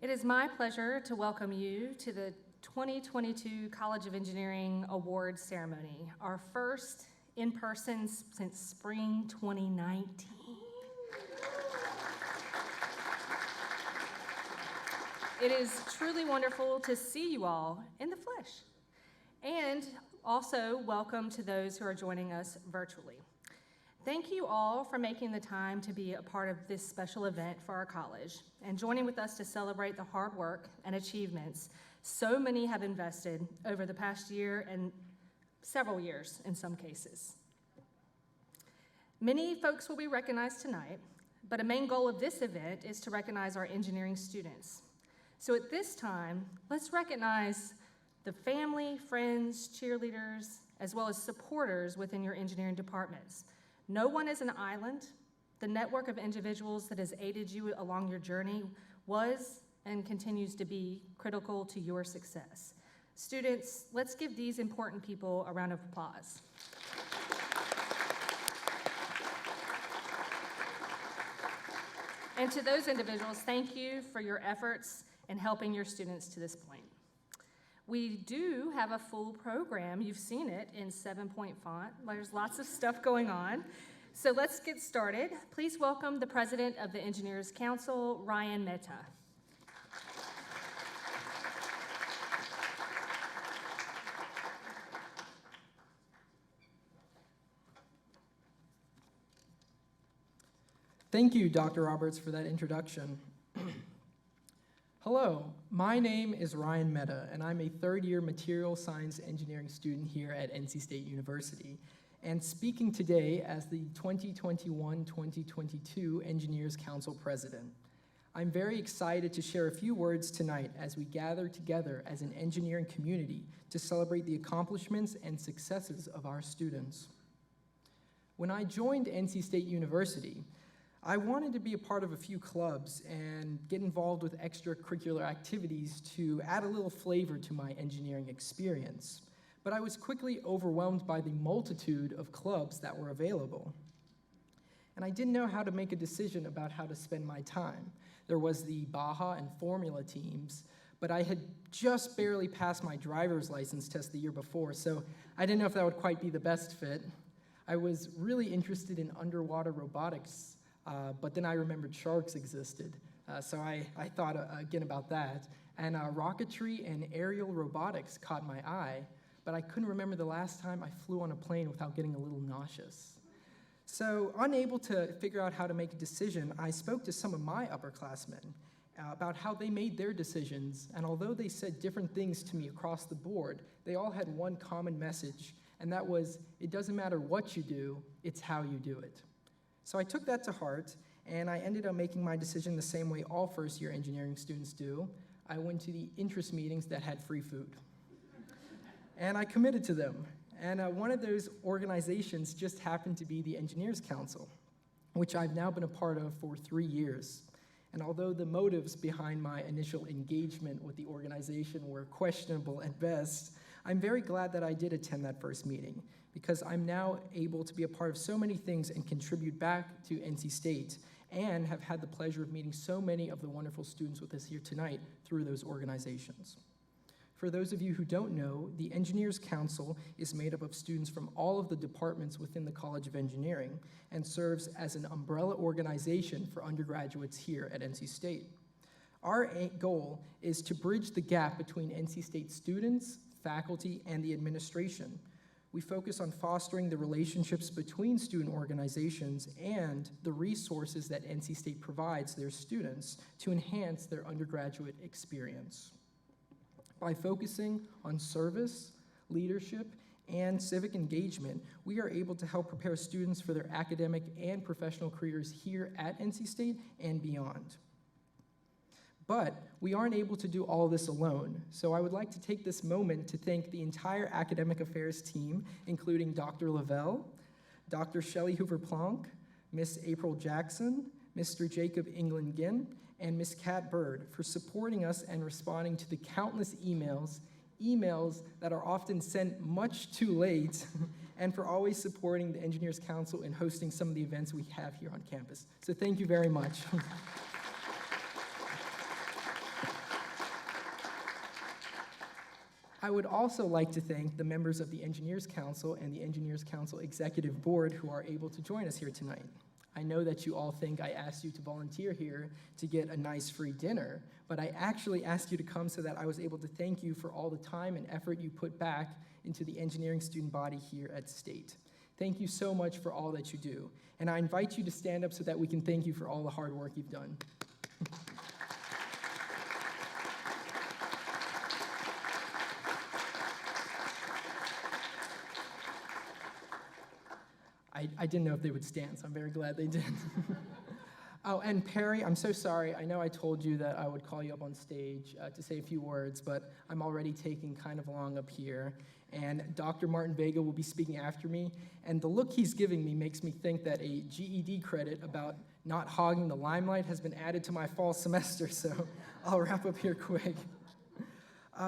It is my pleasure to welcome you to the 2022 College of Engineering Awards Ceremony, our first in person since spring 2019. It is truly wonderful to see you all in the flesh. And also, welcome to those who are joining us virtually. Thank you all for making the time to be a part of this special event for our college and joining with us to celebrate the hard work and achievements so many have invested over the past year and several years in some cases. Many folks will be recognized tonight, but a main goal of this event is to recognize our engineering students. So at this time, let's recognize the family, friends, cheerleaders, as well as supporters within your engineering departments. No one is an island. The network of individuals that has aided you along your journey was and continues to be critical to your success. Students, let's give these important people a round of applause. And to those individuals, thank you for your efforts in helping your students to this point. We do have a full program. You've seen it in 7-point font. There's lots of stuff going on. So let's get started. Please welcome the President of the Engineers Council, Ryan Mehta. Thank you, Dr. Roberts, for that introduction. Hello, my name is Ryan Mehta, and I'm a third-year material science engineering student here at NC State University, and speaking today as the 2021-2022 Engineers Council President. I'm very excited to share a few words tonight as we gather together as an engineering community to celebrate the accomplishments and successes of our students. When I joined NC State University, I wanted to be a part of a few clubs and get involved with extracurricular activities to add a little flavor to my engineering experience. But I was quickly overwhelmed by the multitude of clubs that were available. And I didn't know how to make a decision about how to spend my time. There was the Baja and Formula teams, but I had just barely passed my driver's license test the year before, so I didn't know if that would quite be the best fit. I was really interested in underwater robotics, but then I remembered sharks existed, so I thought again about that. And rocketry and aerial robotics caught my eye, but I couldn't remember the last time I flew on a plane without getting a little nauseous. So unable to figure out how to make a decision, I spoke to some of my upperclassmen about how they made their decisions, and although they said different things to me across the board, they all had one common message, and that was, it doesn't matter what you do, it's how you do it. So I took that to heart, and I ended up making my decision the same way all first-year engineering students do. I went to the interest meetings that had free food. And I committed to them. And one of those organizations just happened to be the Engineers Council, which I've now been a part of for 3 years. And although the motives behind my initial engagement with the organization were questionable at best, I'm very glad that I did attend that first meeting, because I'm now able to be a part of so many things and contribute back to NC State, and have had the pleasure of meeting so many of the wonderful students with us here tonight through those organizations. For those of you who don't know, the Engineers Council is made up of students from all of the departments within the College of Engineering and serves as an umbrella organization for undergraduates here at NC State. Our goal is to bridge the gap between NC State students, faculty, and the administration. We focus on fostering the relationships between student organizations and the resources that NC State provides their students to enhance their undergraduate experience. By focusing on service, leadership, and civic engagement, we are able to help prepare students for their academic and professional careers here at NC State and beyond. But we aren't able to do all this alone, so I would like to take this moment to thank the entire academic affairs team, including Dr. Lavelle, Dr. Shelley Hoover-Plonk, Miss April Jackson, Mr. Jacob England-Ginn, and Miss Kat Bird for supporting us and responding to the countless emails that are often sent much too late, and for always supporting the Engineers Council in hosting some of the events we have here on campus. So thank you very much. I would also like to thank the members of the Engineers Council and the Engineers Council Executive Board who are able to join us here tonight. I know that you all think I asked you to volunteer here to get a nice free dinner, but I actually asked you to come so that I was able to thank you for all the time and effort you put back into the engineering student body here at State. Thank you so much for all that you do. And I invite you to stand up so that we can thank you for all the hard work you've done. I didn't know if they would stand, so I'm very glad they did. Oh, and Perry, I'm so sorry. I know I told you that I would call you up on stage to say a few words, but I'm already taking kind of long up here. And Dr. Martin Vega will be speaking after me, and the look he's giving me makes me think that a GED credit about not hogging the limelight has been added to my fall semester, so I'll wrap up here quick.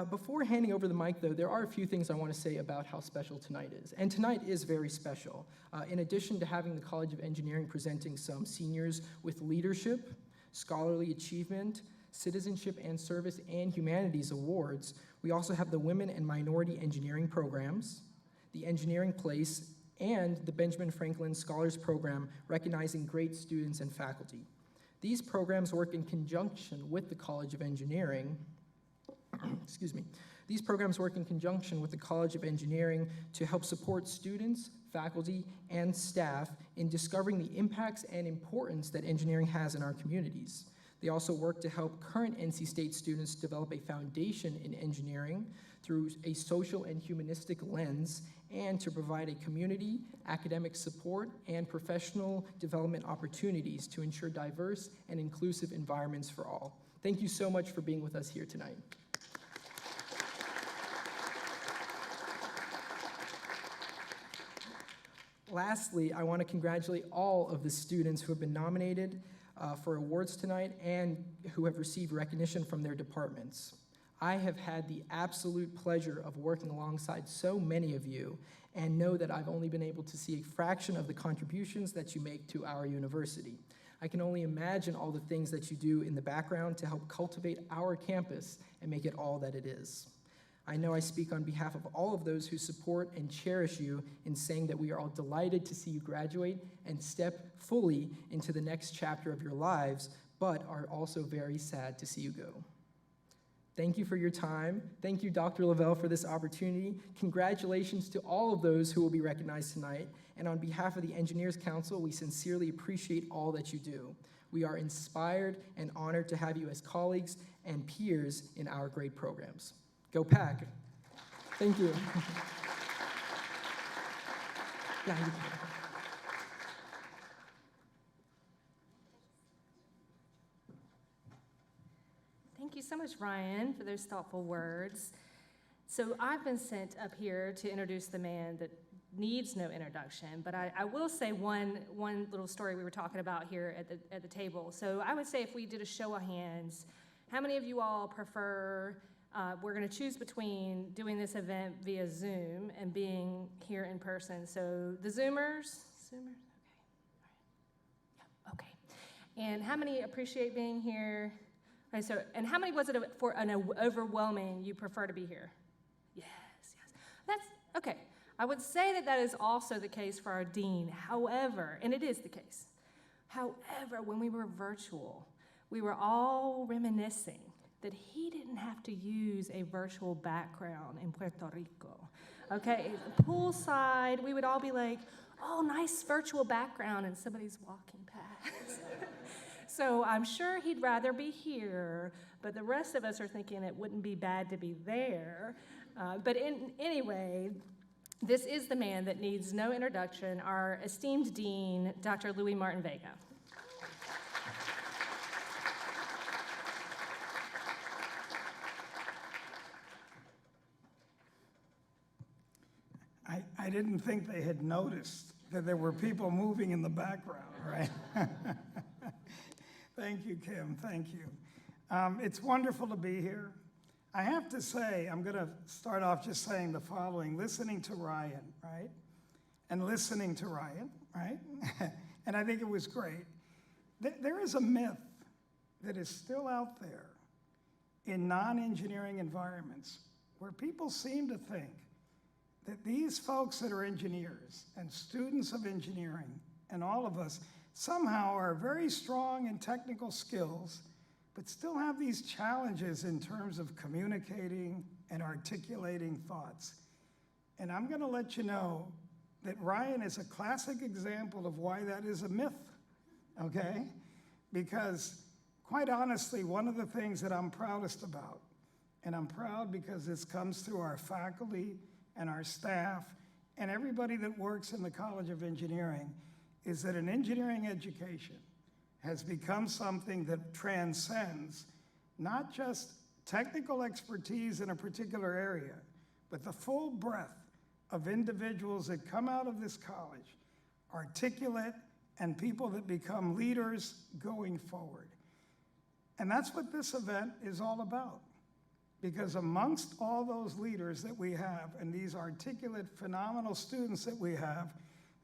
Before handing over the mic, though, there are a few things I want to say about how special tonight is. And tonight is very special. In addition to having the College of Engineering presenting some seniors with leadership, scholarly achievement, citizenship and service, and humanities awards, we also have the Women and Minority Engineering Programs, the Engineering Place, and the Benjamin Franklin Scholars Program recognizing great students and faculty. These programs work in conjunction with the College of Engineering. Excuse me. These programs work in conjunction with the College of Engineering to help support students, faculty, and staff in discovering the impacts and importance that engineering has in our communities. They also work to help current NC State students develop a foundation in engineering through a social and humanistic lens, and to provide a community, academic support, and professional development opportunities to ensure diverse and inclusive environments for all. Thank you so much for being with us here tonight. Lastly, I want to congratulate all of the students who have been nominated for awards tonight and who have received recognition from their departments. I have had the absolute pleasure of working alongside so many of you and know that I've only been able to see a fraction of the contributions that you make to our university. I can only imagine all the things that you do in the background to help cultivate our campus and make it all that it is. I know I speak on behalf of all of those who support and cherish you in saying that we are all delighted to see you graduate and step fully into the next chapter of your lives, but are also very sad to see you go. Thank you for your time. Thank you, Dr. Lavelle, for this opportunity. Congratulations to all of those who will be recognized tonight. And on behalf of the Engineers Council, we sincerely appreciate all that you do. We are inspired and honored to have you as colleagues and peers in our great programs. Go Pack. Thank you. Yeah, you can. Thank you so much, Ryan, for those thoughtful words. So I've been sent up here to introduce the man that needs no introduction, but I will say one little story we were talking about here at the table. So I would say if we did a show of hands, how many of you all prefer, we're going to choose between doing this event via Zoom and being here in person. So the Zoomers? Okay. And how many appreciate being here? Okay, so, and how many was it for an overwhelming you prefer to be here? Yes. That's, okay. I would say that is also the case for our dean. However, and it is the case, however, when we were virtual, we were all reminiscing that he didn't have to use a virtual background in Puerto Rico. Okay, poolside, we would all be like, oh, nice virtual background, and somebody's walking past. So I'm sure he'd rather be here, but the rest of us are thinking it wouldn't be bad to be there. But anyway, this is the man that needs no introduction, our esteemed dean, Dr. Louis Martin Vega. I didn't think they had noticed that there were people moving in the background, right? Thank you, Kim, thank you. It's wonderful to be here. I have to say, I'm gonna start off just saying the following, listening to Ryan, right? And listening to Ryan, right? And I think it was great. There is a myth that is still out there in non-engineering environments where people seem to think that these folks that are engineers and students of engineering and all of us somehow are very strong in technical skills, but still have these challenges in terms of communicating and articulating thoughts. And I'm going to let you know that Ryan is a classic example of why that is a myth, okay? Because quite honestly, one of the things that I'm proudest about, and I'm proud because this comes through our faculty and our staff and everybody that works in the College of Engineering, is that an engineering education has become something that transcends not just technical expertise in a particular area, but the full breadth of individuals that come out of this college, articulate, and people that become leaders going forward. And that's what this event is all about. Because amongst all those leaders that we have and these articulate, phenomenal students that we have,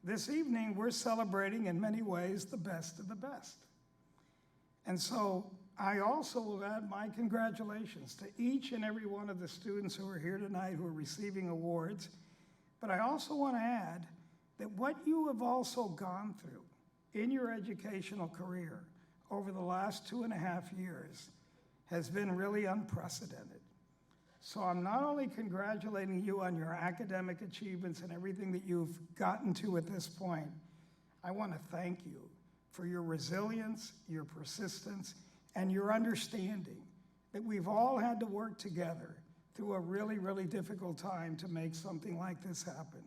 this evening we're celebrating in many ways the best of the best. And so I also will add my congratulations to each and every one of the students who are here tonight who are receiving awards. But I also want to add that what you have also gone through in your educational career over the last 2.5 years has been really unprecedented. So I'm not only congratulating you on your academic achievements and everything that you've gotten to at this point, I want to thank you for your resilience, your persistence, and your understanding that we've all had to work together through a really, really difficult time to make something like this happen.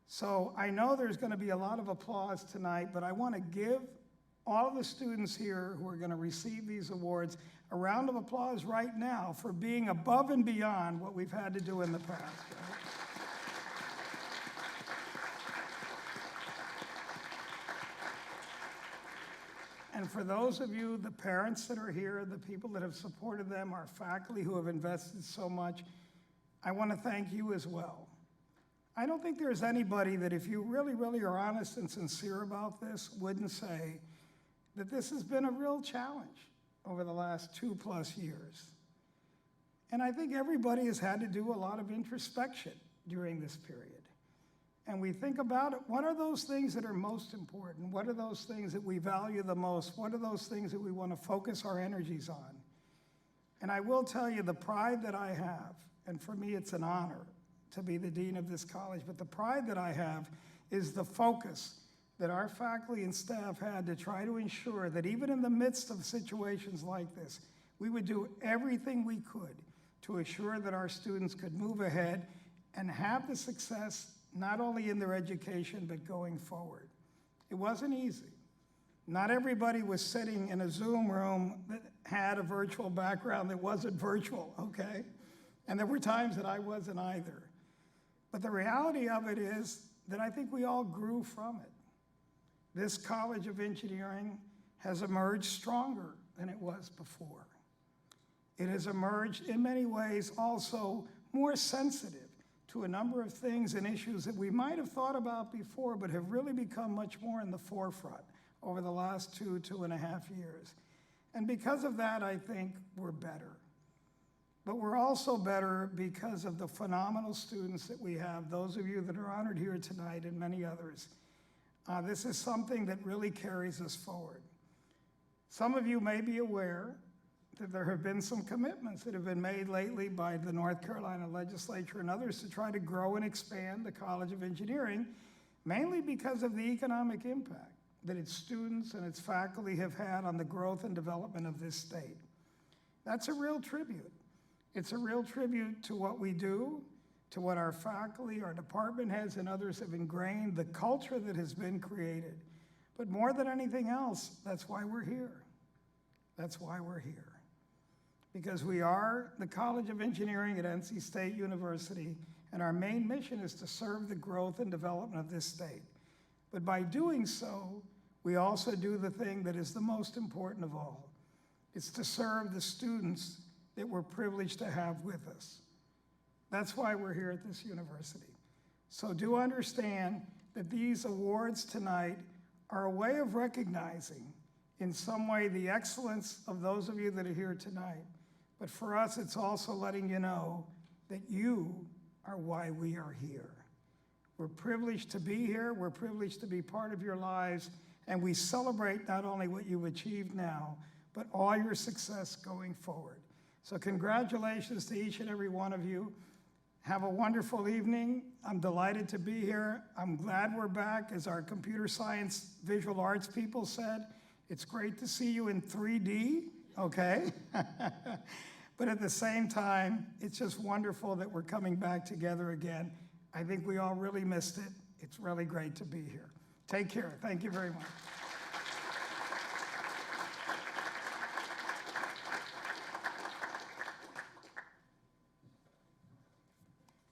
So I know there's going to be a lot of applause tonight, but I want to give all of the students here who are going to receive these awards a round of applause right now for being above and beyond what we've had to do in the past. Right? And for those of you, the parents that are here, the people that have supported them, our faculty who have invested so much, I want to thank you as well. I don't think there's anybody that if you really, really are honest and sincere about this, wouldn't say that this has been a real challenge over the last 2+ years. And I think everybody has had to do a lot of introspection during this period. And we think about it, what are those things that are most important? What are those things that we value the most? What are those things that we want to focus our energies on? And I will tell you the pride that I have, and for me it's an honor to be the dean of this college, but the pride that I have is the focus that our faculty and staff had to try to ensure that even in the midst of situations like this, we would do everything we could to assure that our students could move ahead and have the success not only in their education, but going forward. It wasn't easy. Not everybody was sitting in a Zoom room that had a virtual background that wasn't virtual, okay? And there were times that I wasn't either. But the reality of it is that I think we all grew from it. This College of Engineering has emerged stronger than it was before. It has emerged in many ways also more sensitive to a number of things and issues that we might have thought about before, but have really become much more in the forefront over the last 2.5 years. And because of that, I think we're better. But we're also better because of the phenomenal students that we have, those of you that are honored here tonight and many others. This is something that really carries us forward. Some of you may be aware that there have been some commitments that have been made lately by the North Carolina legislature and others to try to grow and expand the College of Engineering, mainly because of the economic impact that its students and its faculty have had on the growth and development of this state. That's a real tribute. It's a real tribute to what we do, to what our faculty, our department heads, and others have ingrained, the culture that has been created. But more than anything else, that's why we're here. That's why we're here. Because we are the College of Engineering at NC State University, and our main mission is to serve the growth and development of this state. But by doing so, we also do the thing that is the most important of all. It's to serve the students that we're privileged to have with us. That's why we're here at this university. So do understand that these awards tonight are a way of recognizing in some way the excellence of those of you that are here tonight. But for us, it's also letting you know that you are why we are here. We're privileged to be here, we're privileged to be part of your lives, and we celebrate not only what you've achieved now, but all your success going forward. So congratulations to each and every one of you. Have a wonderful evening. I'm delighted to be here. I'm glad we're back, as our computer science visual arts people said. It's great to see you in 3D, okay? But at the same time, it's just wonderful that we're coming back together again. I think we all really missed it. It's really great to be here. Take care. Thank you very much.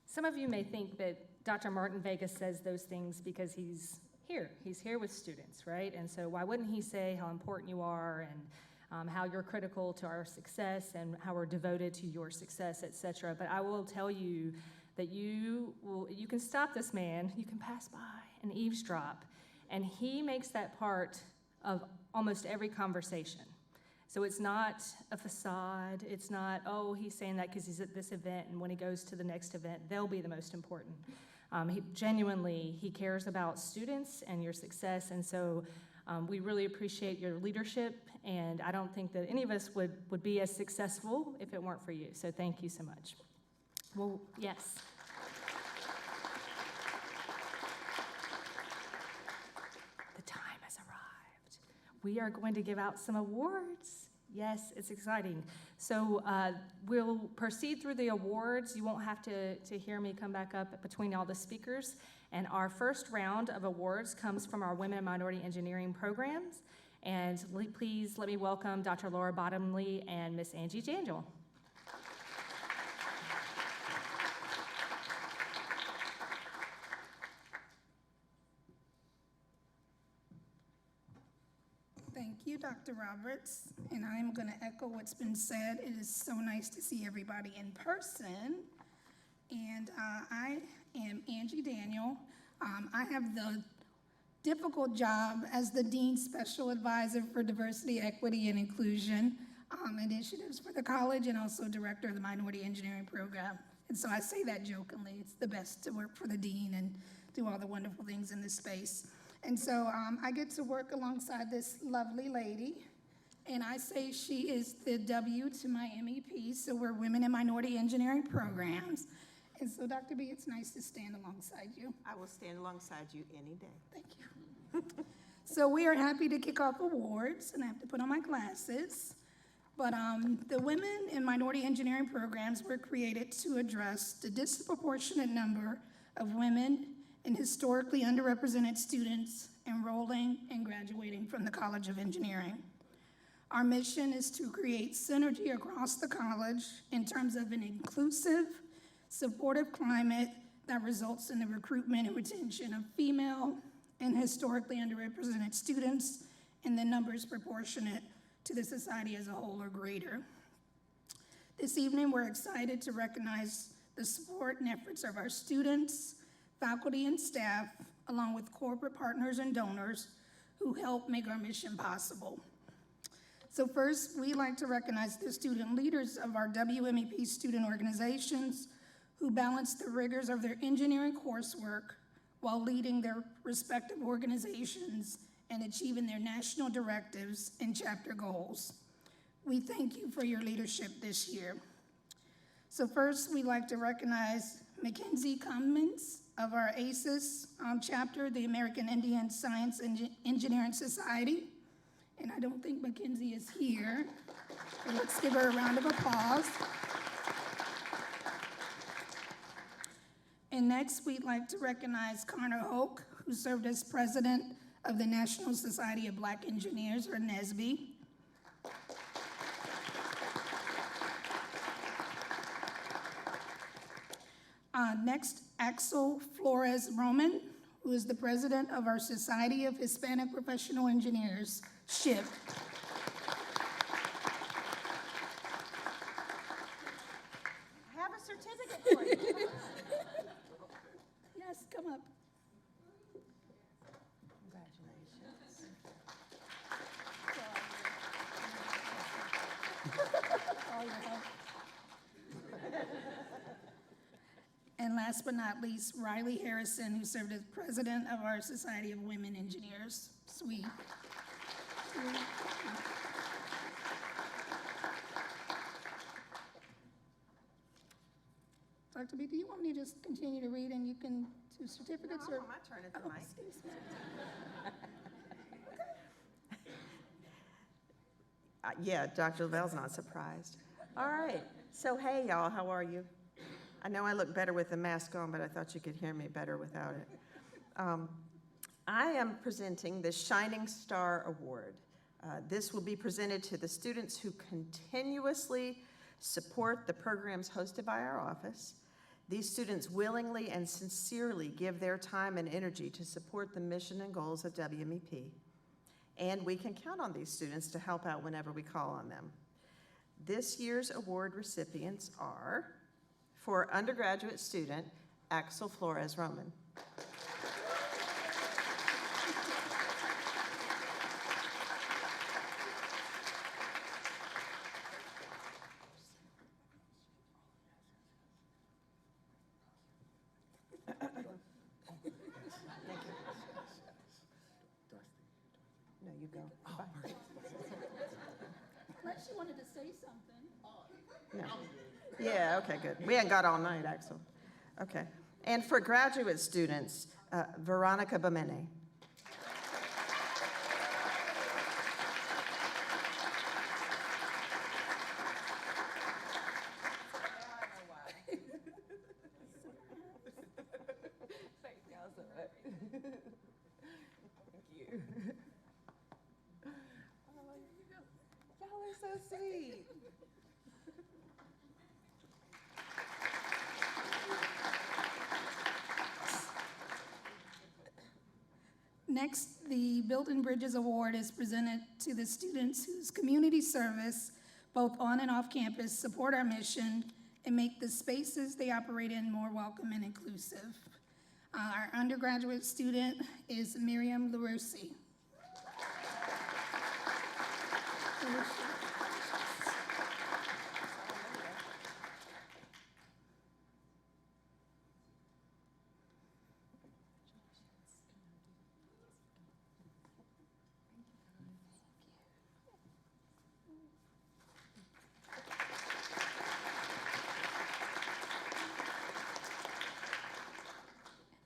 Some of you may think that Dr. Martin Vega says those things because he's here. He's here with students, right? And so why wouldn't he say how important you are and how you're critical to our success and how we're devoted to your success, et cetera. But I will tell you that you can stop this man, you can pass by and eavesdrop, and he makes that part of almost every conversation. So it's not a facade. It's not, oh, he's saying that because he's at this event, and when he goes to the next event, they'll be the most important. He cares about students and your success, and so we really appreciate your leadership, and I don't think that any of us would be as successful if it weren't for you. So thank you so much. Well, yes. The time has arrived. We are going to give out some awards. Yes, it's exciting. So we'll proceed through the awards. You won't have to hear me come back up between all the speakers. And our first round of awards comes from our Women and Minority Engineering programs. And please let me welcome Dr. Laura Bottomley and Miss Angie Jangel. Thank you, Dr. Roberts, and I'm going to echo what's been said. It is so nice to see everybody in person, and I am Angie Daniel. I have the difficult job as the Dean's Special Advisor for Diversity, Equity, and Inclusion Initiatives for the college, and also Director of the Minority Engineering Program. And so I say that jokingly. It's the best to work for the Dean and do all the wonderful things in this space. And so I get to work alongside this lovely lady, and I say she is the W to my MEP, so we're Women in Minority Engineering Programs. And so, Dr. B, it's nice to stand alongside you. I will stand alongside you any day. Thank you. So we are happy to kick off awards, and I have to put on my glasses. But the Women in Minority Engineering Programs were created to address the disproportionate number of women and historically underrepresented students enrolling and graduating from the College of Engineering. Our mission is to create synergy across the college in terms of an inclusive, supportive climate that results in the recruitment and retention of female and historically underrepresented students in the numbers proportionate to the society as a whole or greater. This evening, we're excited to recognize the support and efforts of our students, faculty and staff, along with corporate partners and donors who help make our mission possible. So first, we'd like to recognize the student leaders of our WMEP student organizations who balance the rigors of their engineering coursework while leading their respective organizations and achieving their national directives and chapter goals. We thank you for your leadership this year. So first, we'd like to recognize Mackenzie Cummins of our ACES chapter, the American Indian Science and Engineering Society. And I don't think Mackenzie is here, but let's give her a round of applause. And next, we'd like to recognize Connor Hoke, who served as president of the National Society of Black Engineers, or NSBE. Next, Axel Flores Roman, who is the president of our Society of Hispanic Professional Engineers, SHIP. I have a certificate for you. Yes, come up. Congratulations. All your help. And last but not least, Riley Harrison, who served as president of our Society of Women Engineers. Sweet. Dr. B, do you want me to just continue to read and you can do certificates? No, I or? want my turn at the Oh, mic. excuse me. Yeah, Dr. Lavelle's not surprised. All right, so hey, y'all, how are you? I know I look better with the mask on, but I thought you could hear me better without it. I am presenting the Shining Star Award. This will be presented to the students who continuously support the programs hosted by our office. These students willingly and sincerely give their time and energy to support the mission and goals of WMEP. And we can count on these students to help out whenever we call on them. This year's award recipients are, for undergraduate student, Axel Flores Roman. No, you go. Bye. Unless you wanted to say something. No. Yeah, okay, good. We ain't got all night, Axel. Okay. And for graduate students, Veronica Bamene. Y'all are so sweet. Next, the Build and Bridges Award is presented to the students whose community service, both on and off campus, support our mission and make the spaces they operate in more welcome and inclusive. Our undergraduate student is Miriam LaRossi.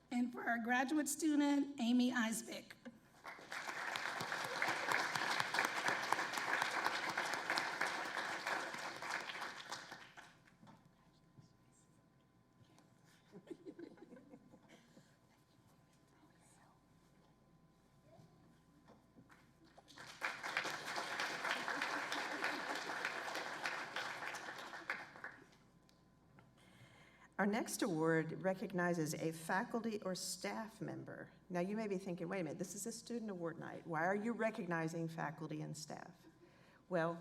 And for our graduate student, Amy Eisvik. Our next award recognizes a faculty or staff member. Now you may be thinking, wait a minute, this is a student award night. Why are you recognizing faculty and staff? Well,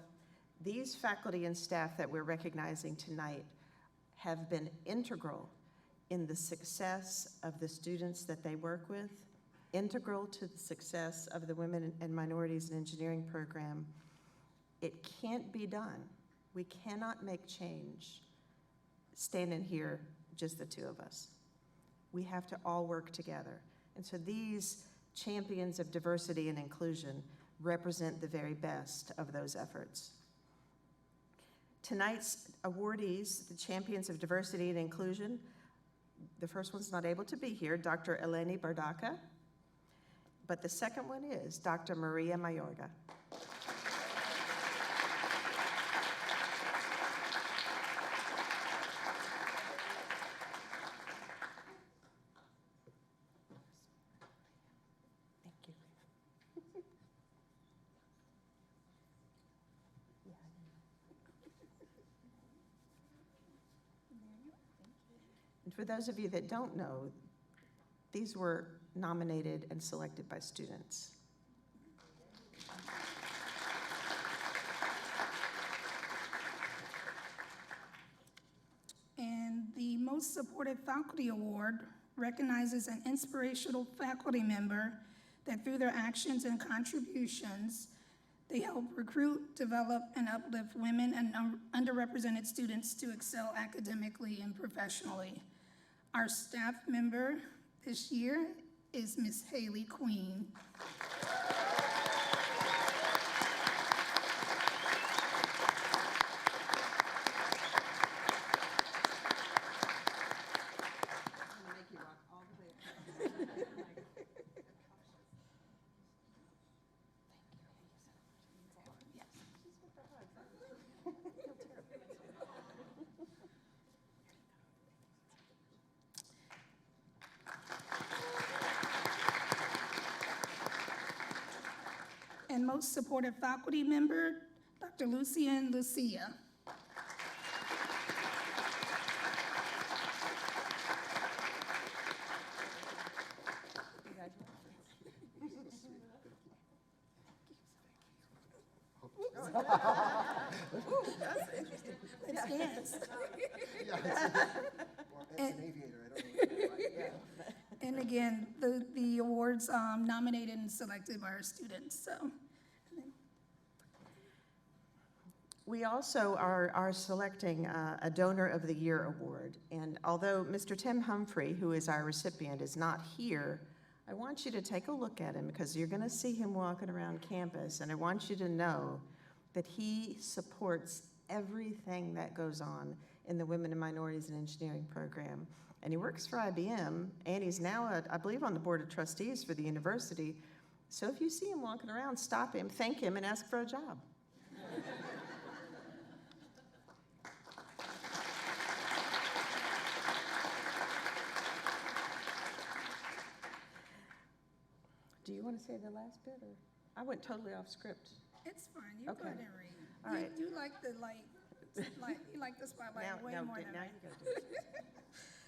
these faculty and staff that we're recognizing tonight have been integral in the success of the students that they work with, integral to the success of the Women and Minorities in Engineering program. It can't be done. We cannot make change standing here, just the two of us. We have to all work together. And so these champions of diversity and inclusion represent the very best of those efforts. Tonight's awardees, the champions of diversity and inclusion, the first one's not able to be here, Dr. Eleni Bardaka, but the second one is Dr. Maria Mayorga. And for those of you that don't know, these were nominated and selected by students. And the Most Supported Faculty Award recognizes an inspirational faculty member that through their actions and contributions, they help recruit, develop, and uplift women and underrepresented students to excel academically and professionally. Our staff member this year is Miss Haley Queen. And most supportive faculty member, Dr. Lucian Lucia. Let's dance. And again, the awards nominated and selected by our students, so. We also are selecting a Donor of the Year award. And although Mr. Tim Humphrey, who is our recipient, is not here, I want you to take a look at him because you're going to see him walking around campus. And I want you to know that he supports everything that goes on in the Women and Minorities in Engineering program. And he works for IBM, and he's now, I believe, on the Board of Trustees for the university. So if you see him walking around, stop him, thank him, and ask for a job. Do you want to say the last bit, or? I went totally off script. It's fine, you go Okay. ahead and read. All right. You like the you like the spotlight way more than now I you go do it.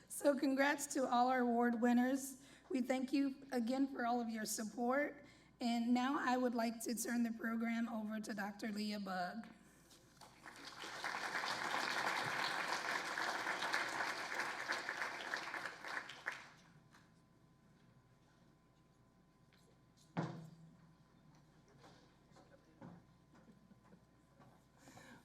So congrats to all our award winners. We thank you again for all of your support. And now I would like to turn the program over to Dr. Leah Bug.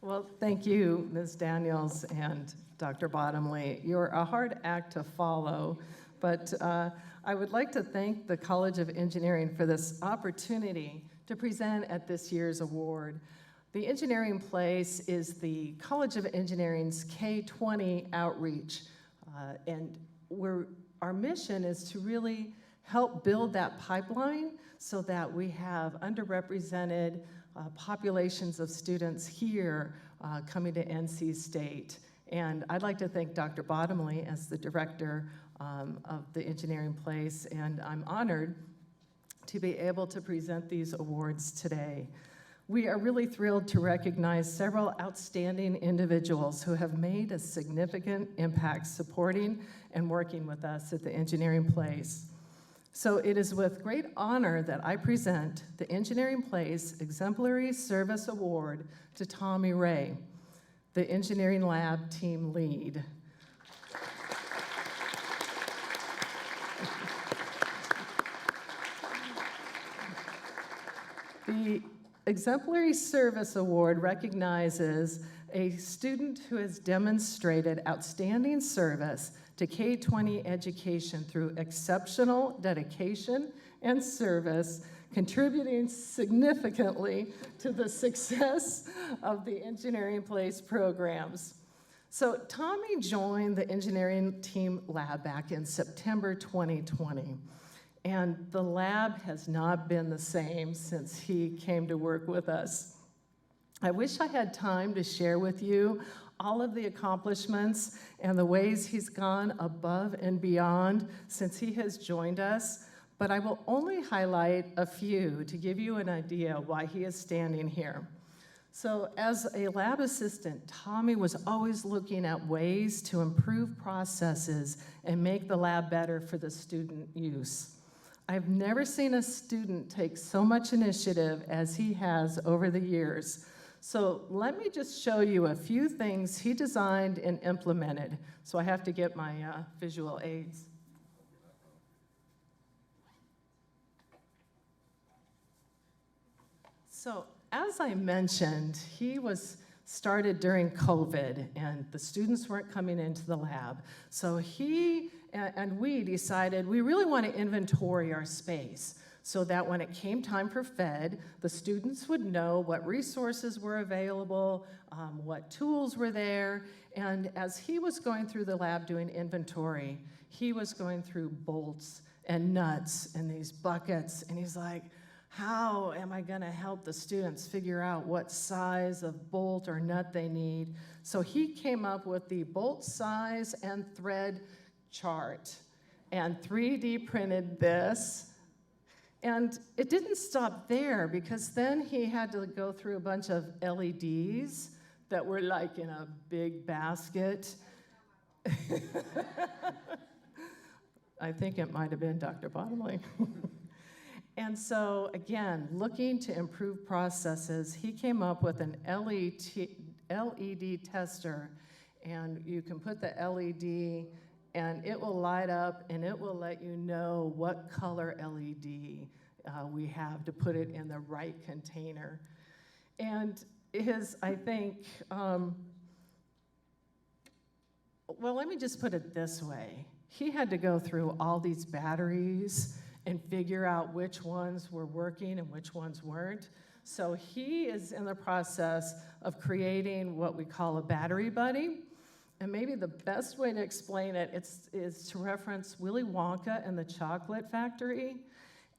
Well, thank you, Ms. Daniels and Dr. Bottomley. You're a hard act to follow, but I would like to thank the College of Engineering for this opportunity to present at this year's award. The Engineering Place is the College of Engineering's K-20 outreach, and our mission is to really help build that pipeline so that we have underrepresented populations of students here coming to NC State. And I'd like to thank Dr. Bottomley as the director of the Engineering Place, and I'm honored to be able to present these awards today. We are really thrilled to recognize several outstanding individuals who have made a significant impact supporting and working with us at the Engineering Place. So it is with great honor that I present the Engineering Place Exemplary Service Award to Tommy Ray, the Engineering Lab Team Lead. The Exemplary Service Award recognizes a student who has demonstrated outstanding service to K-20 education through exceptional dedication and service, contributing significantly to the success of the Engineering Place programs. So Tommy joined the engineering team lab back in September 2020, and the lab has not been the same since he came to work with us. I wish I had time to share with you all of the accomplishments and the ways he's gone above and beyond since he has joined us, but I will only highlight a few to give you an idea why he is standing here. So as a lab assistant, Tommy was always looking at ways to improve processes and make the lab better for the student use. I've never seen a student take so much initiative as he has over the years. So let me just show you a few things he designed and implemented. So I have to get my visual aids. So as I mentioned, he was started during COVID, and the students weren't coming into the lab. So he and we decided we really want to inventory our space so that when it came time for Fed, the students would know what resources were available, what tools were there, and as he was going through the lab doing inventory, he was going through bolts and nuts and these buckets, and he's like, how am I gonna help the students figure out what size of bolt or nut they need? So he came up with the bolt size and thread chart and 3D printed this. And it didn't stop there, because then he had to go through a bunch of LEDs that were like in a big basket. I think it might have been Dr. Bottomley. And so, again, looking to improve processes, he came up with an LED tester, and you can put the LED, and it will light up, and it will let you know what color LED we have to put it in the right container. And his, I think, well, let me just put it this way. He had to go through all these batteries and figure out which ones were working and which ones weren't. So he is in the process of creating what we call a battery buddy. And maybe the best way to explain it is to reference Willy Wonka and the Chocolate Factory.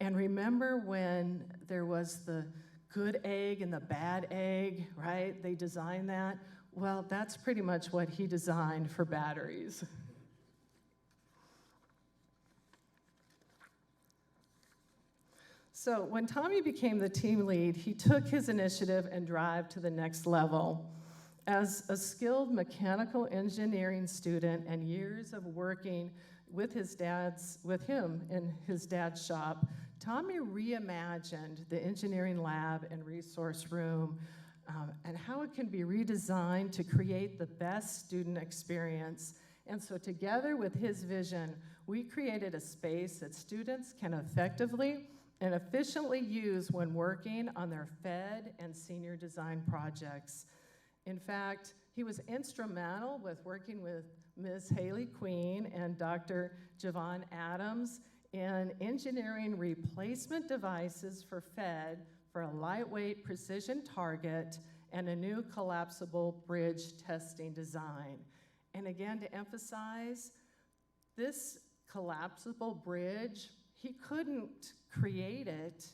And remember when there was the good egg and the bad egg, right? They designed that. Well, that's pretty much what he designed for batteries. So when Tommy became the team lead, he took his initiative and drive to the next level. As a skilled mechanical engineering student and years of working with him in his dad's shop, Tommy reimagined the engineering lab and resource room and how it can be redesigned to create the best student experience. And so together with his vision, we created a space that students can effectively and efficiently use when working on their Fed and senior design projects. In fact, he was instrumental with working with Ms. Haley Queen and Dr. Javon Adams in engineering replacement devices for Fed for a lightweight precision target and a new collapsible bridge testing design. And again, to emphasize, this collapsible bridge, he couldn't create it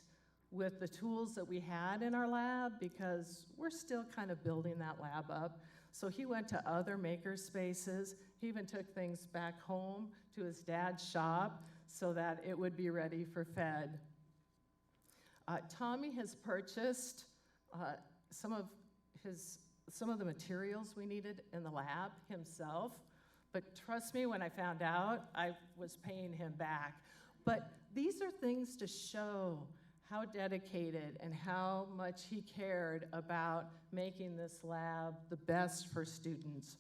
with the tools that we had in our lab because we're still kind of building that lab up. So he went to other maker spaces. He even took things back home to his dad's shop so that it would be ready for Fed. Tommy has purchased some of the materials we needed in the lab himself, but trust me, when I found out, I was paying him back. But these are things to show how dedicated and how much he cared about making this lab the best for students.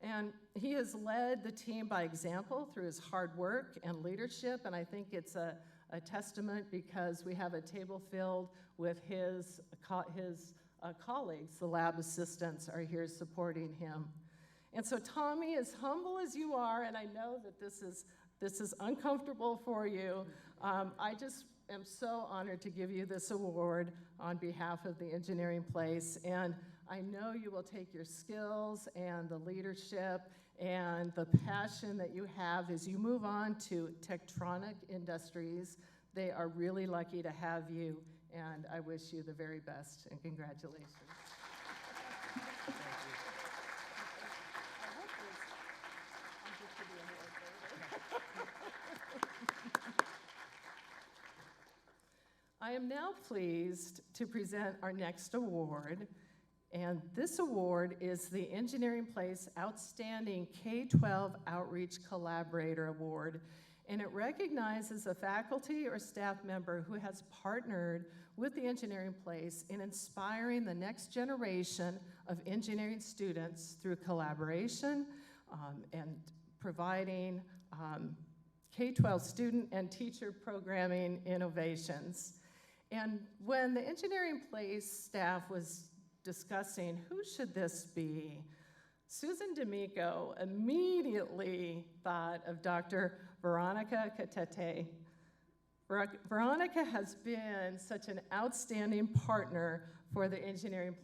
And he has led the team by example through his hard work and leadership, and I think it's a testament because we have a table filled with his colleagues. The lab assistants are here supporting him. And so Tommy, as humble as you are, and I know that this is uncomfortable for you, I just am so honored to give you this award on behalf of the Engineering Place. And I know you will take your skills and the leadership and the passion that you have as you move on to Tektronic Industries. They are really lucky to have you, and I wish you the very best, and congratulations. I am now pleased to present our next award, and this award is the Engineering Place Outstanding K-12 Outreach Collaborator Award, and it recognizes a faculty or staff member who has partnered with the Engineering Place in inspiring the next generation of engineering students through collaboration and providing K-12 student and teacher programming innovations. And when the Engineering Place staff was discussing who should this be, Susan D'Amico immediately thought of Dr. Veronica Catete. Veronica has been such an outstanding partner for the engineering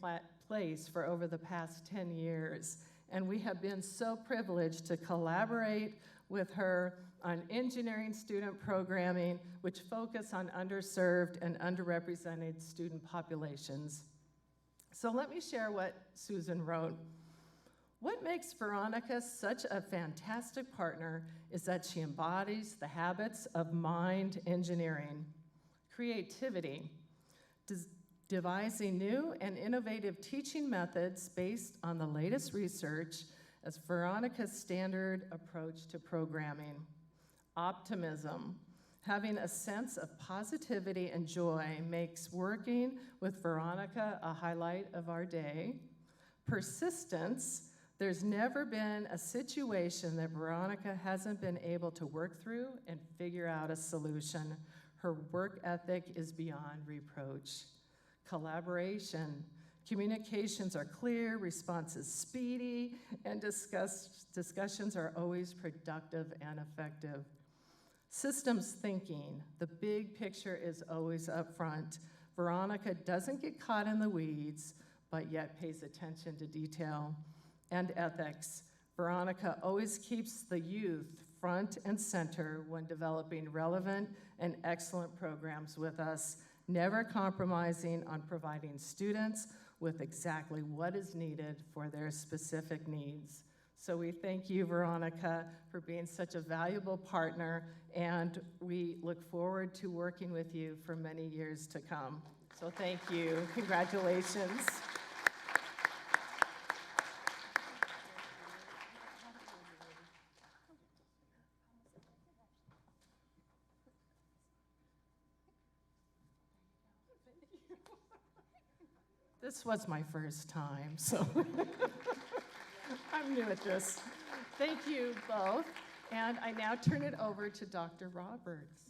place for over the past 10 years, and we have been so privileged to collaborate with her on engineering student programming, which focus on underserved and underrepresented student populations. So let me share what Susan wrote. What makes Veronica such a fantastic partner is that she embodies the habits of mind engineering, creativity, devising new and innovative teaching methods based on the latest research as Veronica's standard approach to programming, optimism. Having a sense of positivity and joy makes working with Veronica a highlight of our day. Persistence. There's never been a situation that Veronica hasn't been able to work through and figure out a solution. Her work ethic is beyond reproach. Collaboration. Communications are clear, responses speedy, and discussions are always productive and effective. Systems thinking. The big picture is always up front. Veronica doesn't get caught in the weeds, but yet pays attention to detail. And ethics. Veronica always keeps the youth front and center when developing relevant and excellent programs with us, never compromising on providing students with exactly what is needed for their specific needs. So we thank you, Veronica, for being such a valuable partner, and we look forward to working with you for many years to come. So thank you. Congratulations. This was my first time, so I'm new at this. Thank you both, and I now turn it over to Dr. Roberts.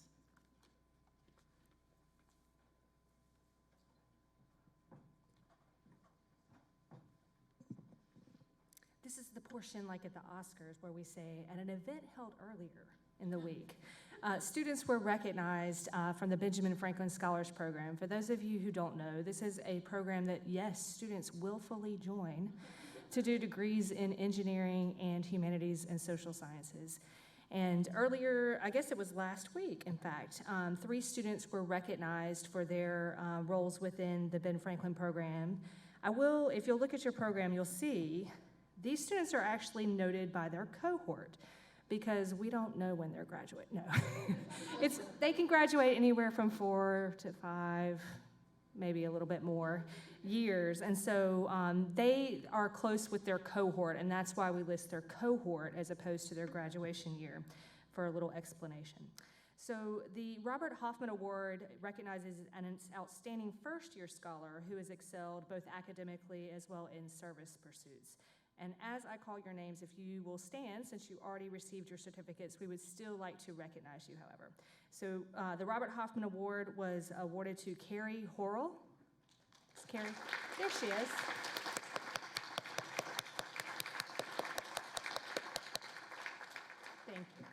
This is the portion like at the Oscars where we say, at an event held earlier in the week, students were recognized from the Benjamin Franklin Scholars Program. For those of you who don't know, this is a program that, yes, students willfully join to do degrees in engineering and humanities and social sciences. And earlier, I guess it was last week, in fact, 3 students were recognized for their roles within the Ben Franklin program. If you'll look at your program, you'll see these students are actually noted by their cohort, because we don't know when they're graduate. No, they can graduate anywhere from 4 to 5, maybe a little bit more years, and so they are close with their cohort, and that's why we list their cohort as opposed to their graduation year, for a little explanation. So the Robert Hoffman Award recognizes an outstanding first-year scholar who has excelled both academically as well in service pursuits. And as I call your names, if you will stand, since you already received your certificates, we would still like to recognize you, however. So the Robert Hoffman Award was awarded to Carrie Horrell. Is Carrie? There she is. Thank you.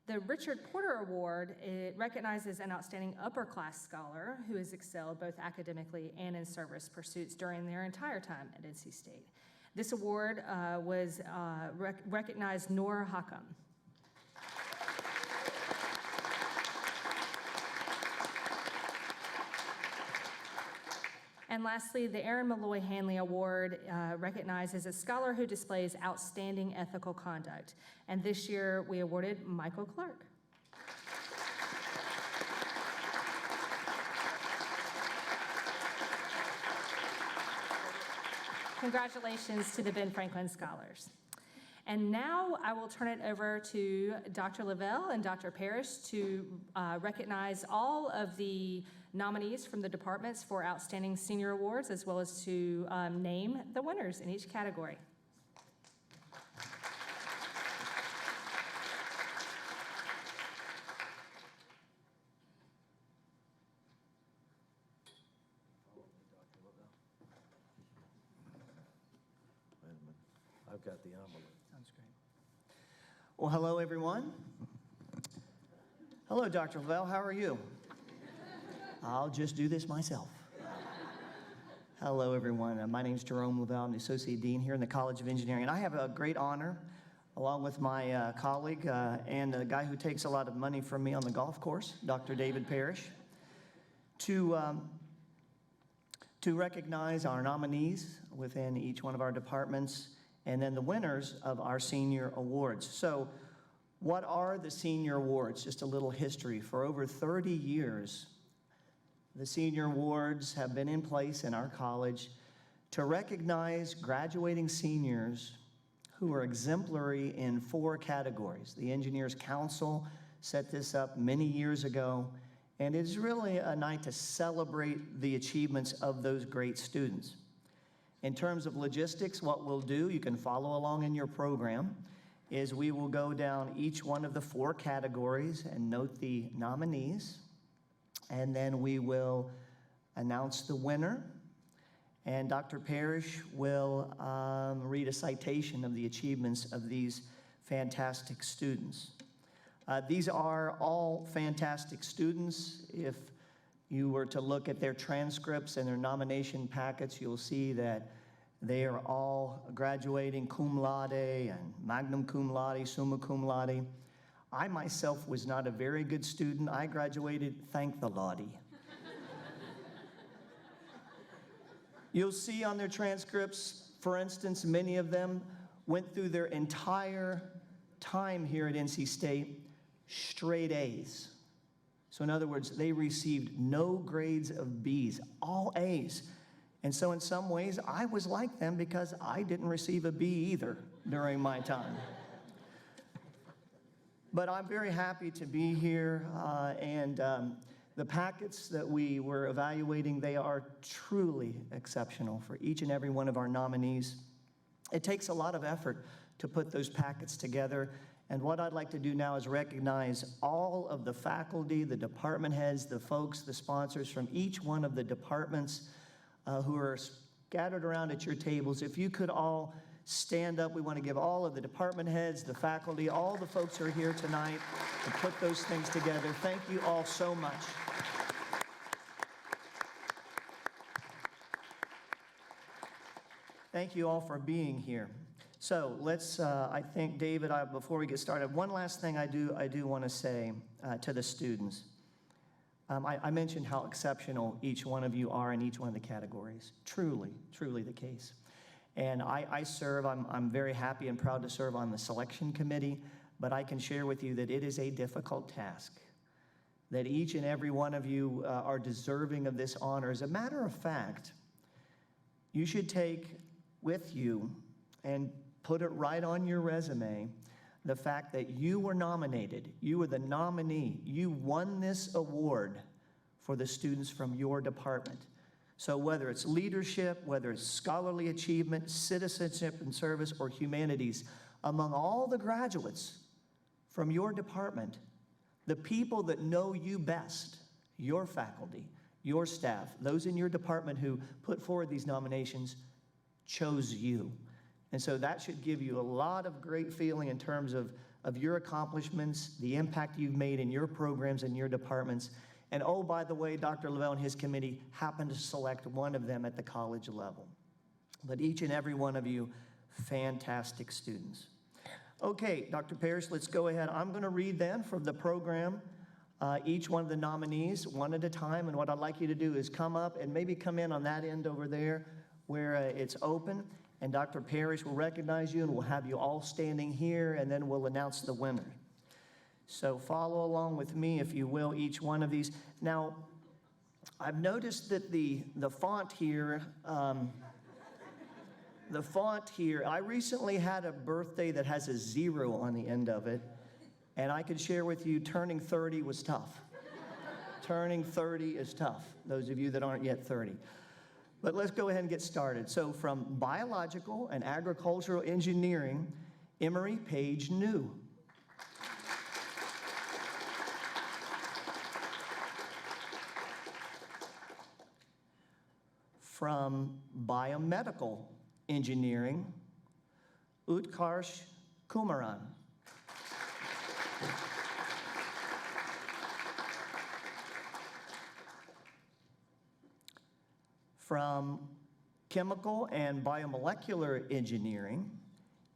The Richard Porter Award, it recognizes an outstanding upper-class scholar who has excelled both academically and in service pursuits during their entire time at NC State. This award recognized Noor Hakam. And lastly, the Aaron Malloy Hanley Award recognizes a scholar who displays outstanding ethical conduct. And this year, we awarded Michael Clark. Congratulations to the Ben Franklin Scholars. And now I will turn it over to Dr. Lavelle and Dr. Parrish to recognize all of the nominees from the departments for Outstanding Senior Awards, as well as to name the winners in each category. I've got the envelope. Sounds great. Well, hello, everyone. Hello, Dr. Lavelle. How are you? I'll just do this myself. Hello, everyone. My name is Jerome Lavelle. I'm the Associate Dean here in the College of Engineering. And I have a great honor, along with my colleague and a guy who takes a lot of money from me on the golf course, Dr. David Parrish, to recognize our nominees within each one of our departments, and then the winners of our senior awards. So what are the senior awards? Just a little history. For over 30 years, the senior awards have been in place in our college to recognize graduating seniors who are exemplary in 4 categories. The Engineers Council set this up many years ago, and it's really a night to celebrate the achievements of those great students. In terms of logistics, what we'll do, you can follow along in your program, is we will go down each one of the 4 categories and note the nominees, and then we will announce the winner, and Dr. Parrish will read a citation of the achievements of these fantastic students. These are all fantastic students. If you were to look at their transcripts and their nomination packets, you'll see that they are all graduating cum laude and magna cum laude, summa cum laude. I myself was not a very good student. I graduated, thank the Lottie. You'll see on their transcripts, for instance, many of them went through their entire time here at NC State straight A's. So in other words, they received no grades of B's, all A's. And so in some ways, I was like them because I didn't receive a B either during my time. But I'm very happy to be here, and the packets that we were evaluating, they are truly exceptional for each and every one of our nominees. It takes a lot of effort to put those packets together, and what I'd like to do now is recognize all of the faculty, the department heads, the folks, the sponsors from each one of the departments who are scattered around at your tables. If you could all stand up, we want to give all of the department heads, the faculty, all the folks who are here tonight to put those things together. Thank you all so much. Thank you all for being here. So let's, I think, David, before we get started, one last thing I do want to say to the students. I mentioned how exceptional each one of you are in each one of the categories. Truly, truly the case. And I serve, I'm very happy and proud to serve on the selection committee, but I can share with you that it is a difficult task, that each and every one of you are deserving of this honor. As a matter of fact, you should take with you and put it right on your resume the fact that you were nominated, you were the nominee, you won this award for the students from your department. So whether it's leadership, whether it's scholarly achievement, citizenship and service, or humanities, among all the graduates from your department, the people that know you best, your faculty, your staff, those in your department who put forward these nominations, chose you. And so that should give you a lot of great feeling in terms of your accomplishments, the impact you've made in your programs and your departments. And oh, by the way, Dr. Lavelle and his committee happened to select one of them at the college level. But each and every one of you, fantastic students. Okay, Dr. Parrish, let's go ahead. I'm going to read then from the program each one of the nominees one at a time. And what I'd like you to do is come up and maybe come in on that end over there where it's open. And Dr. Parrish will recognize you, and we'll have you all standing here, and then we'll announce the winner. So follow along with me, if you will, each one of these. Now, I've noticed that the font here, I recently had a birthday that has a 0 on the end of it, and I can share with you, turning 30 was tough. Turning 30 is tough, those of you that aren't yet 30. But let's go ahead and get started. So from Biological and Agricultural Engineering, Emery Page New. From Biomedical Engineering, Utkarsh Kumaran. From Chemical and Biomolecular Engineering,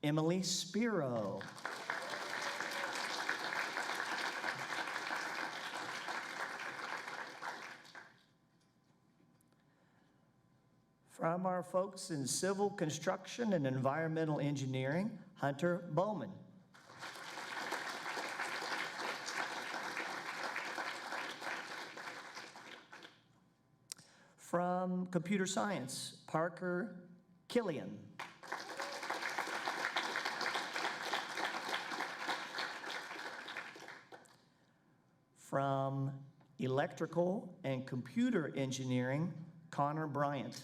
Emily Spiro. From our folks in Civil Construction and Environmental Engineering, Hunter Bowman. From Computer Science, Parker Killian. From Electrical and Computer Engineering, Connor Bryant.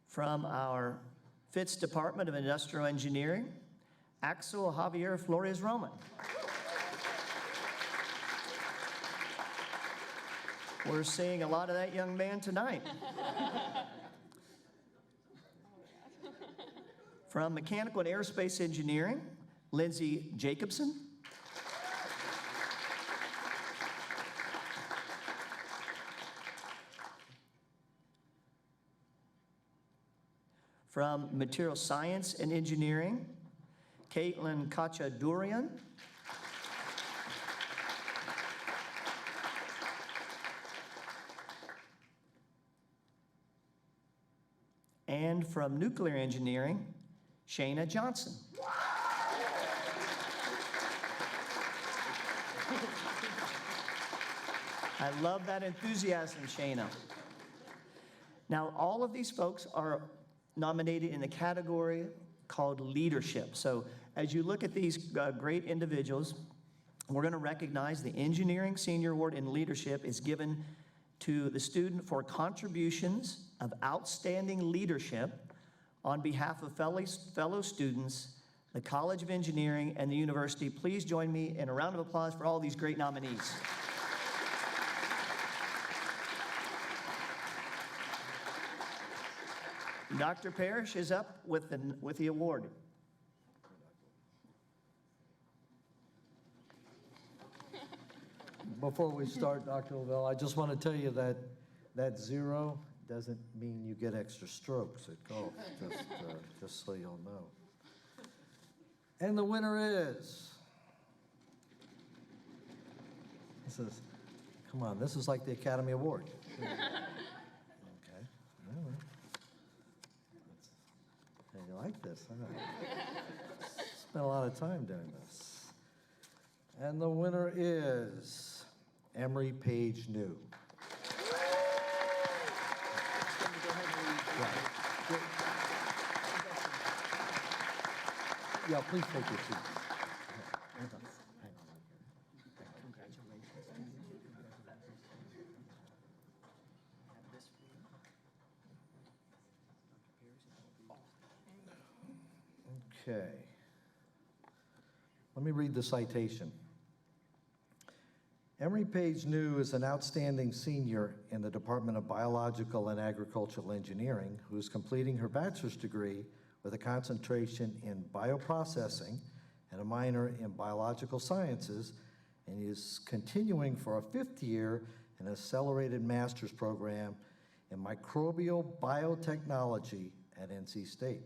From our Fitz Department of Industrial Engineering, Axel Javier Flores Roman. We're seeing a lot of that young man tonight. From Mechanical and Aerospace Engineering, Lindsay Jacobson. From Material Science and Engineering, Caitlin Kachadurian. And from Nuclear Engineering, Shayna Johnson. I love that enthusiasm, Shayna. Now, all of these folks are nominated in the category called leadership. So as you look at these great individuals, we're going to recognize the Engineering Senior Award in Leadership is given to the student for contributions of outstanding leadership on behalf of fellow students, the College of Engineering, and the university. Please join me in a round of applause for all these great nominees. Dr. Parrish is up with the award. Before we start, Dr. Lavelle, I just want to tell you that that zero doesn't mean you get extra strokes at golf, just so you'll know. And the winner is, come on, this is like the Academy Award. Okay, all right. Hey, you like this, huh? Spent a lot of time doing this. And the winner is Emery Page New. Yeah, please take your seat. Hang on. Okay. Let me read the citation. Emery Page New is an outstanding senior in the Department of Biological and Agricultural Engineering who is completing her bachelor's degree with a concentration in bioprocessing and a minor in biological sciences, and is continuing for a fifth year in an accelerated master's program in microbial biotechnology at NC State.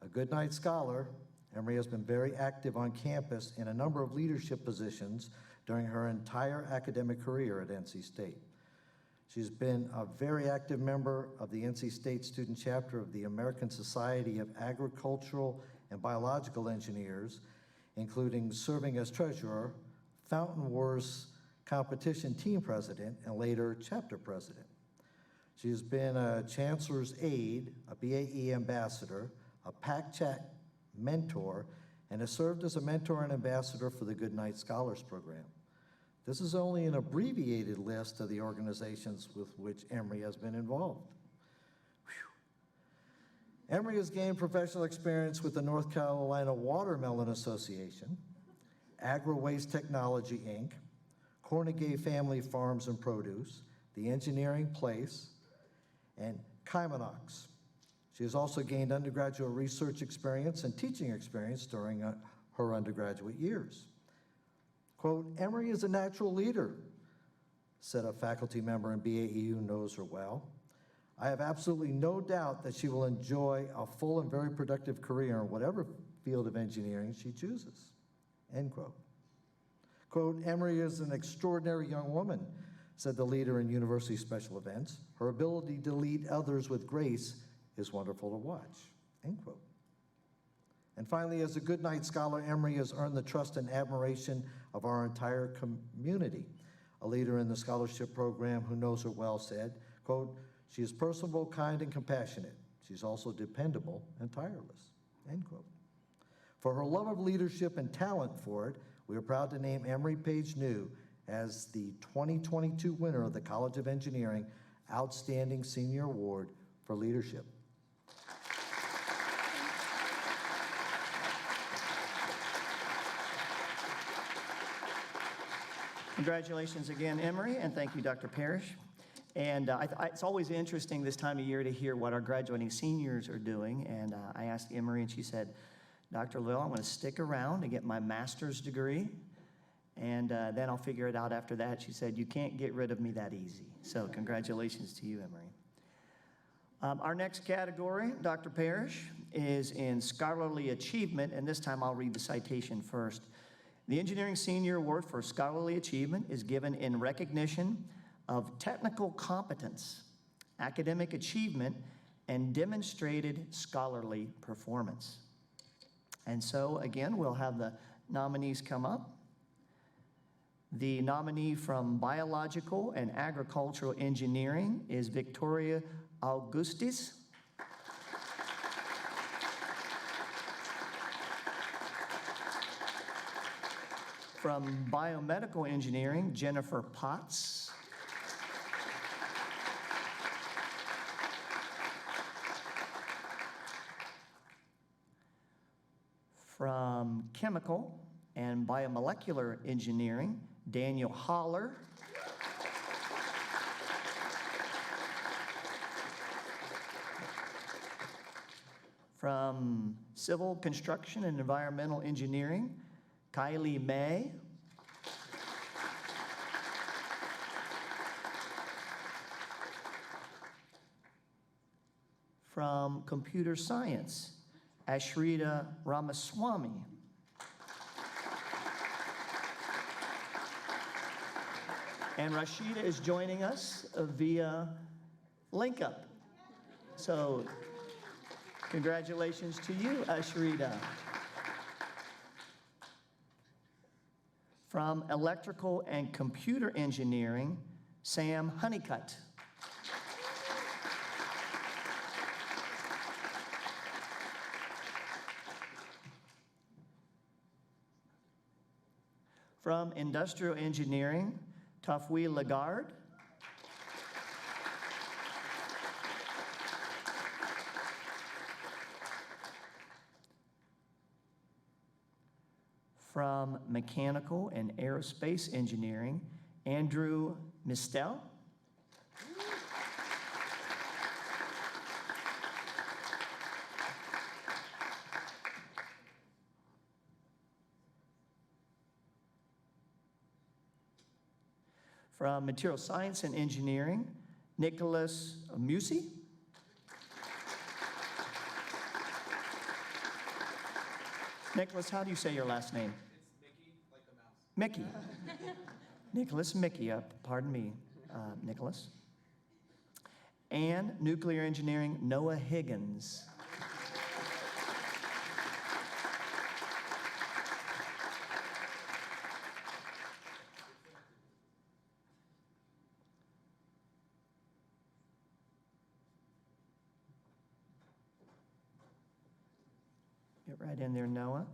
A Goodnight Scholar, Emery has been very active on campus in a number of leadership positions during her entire academic career at NC State. She's been a very active member of the NC State student chapter of the American Society of Agricultural and Biological Engineers, including serving as treasurer, Fountain Wars competition team president, and later chapter president. She has been a chancellor's aide, a BAE ambassador, a PAC-Chat mentor, and has served as a mentor and ambassador for the Goodnight Scholars Program. This is only an abbreviated list of the organizations with which Emery has been involved. Whew. Emery has gained professional experience with the North Carolina Watermelon Association, Agro Waste Technology, Inc., Cornegay Family Farms and Produce, the Engineering Place, and Kaimanox. She has also gained undergraduate research experience and teaching experience during her undergraduate years. Quote, Emory is a natural leader, said a faculty member in BAE who knows her well. I have absolutely no doubt that she will enjoy a full and very productive career in whatever field of engineering she chooses, end quote. Quote, Emory is an extraordinary young woman, said the leader in university special events. Her ability to lead others with grace is wonderful to watch, end quote. And finally, as a Goodnight Scholar, Emory has earned the trust and admiration of our entire community. A leader in the scholarship program who knows her well said, quote, she is personable, kind, and compassionate. She's also dependable and tireless, end quote. For her love of leadership and talent for it, we are proud to name Emory Page New as the 2022 winner of the College of Engineering Outstanding Senior Award for Leadership. Congratulations again, Emory, and thank you, Dr. Parrish. And it's always interesting this time of year to hear what our graduating seniors are doing. And I asked Emory, and she said, Dr. Lill, I'm going to stick around and get my master's degree, and then I'll figure it out after that. She said, you can't get rid of me that easy. So congratulations to you, Emory. Our next category, Dr. Parrish, is in scholarly achievement, and this time I'll read the citation first. The Engineering Senior Award for Scholarly Achievement is given in recognition of technical competence, academic achievement, and demonstrated scholarly performance. And so, again, we'll have the nominees come up. The nominee from Biological and Agricultural Engineering is Victoria Augustis. From Biomedical Engineering, Jennifer Potts. From Chemical and Biomolecular Engineering, Daniel Holler. From Civil Construction and Environmental Engineering, Kylie May. From Computer Science, Ashrita Ramaswamy. And Rashida is joining us via Link Up. So congratulations to you, Ashrita. From Electrical and Computer Engineering, Sam Honeycutt. From Industrial Engineering, Tafwi Lagarde. From Mechanical and Aerospace Engineering, Andrew Mistel. From Material Science and Engineering, Nicholas Musi. Nicholas, how do you say your last name? It's Mickey, like the mouse. Mickey. Nicholas Mickey, pardon me, Nicholas. And Nuclear Engineering, Noah Higgins. Get right in there, Noah.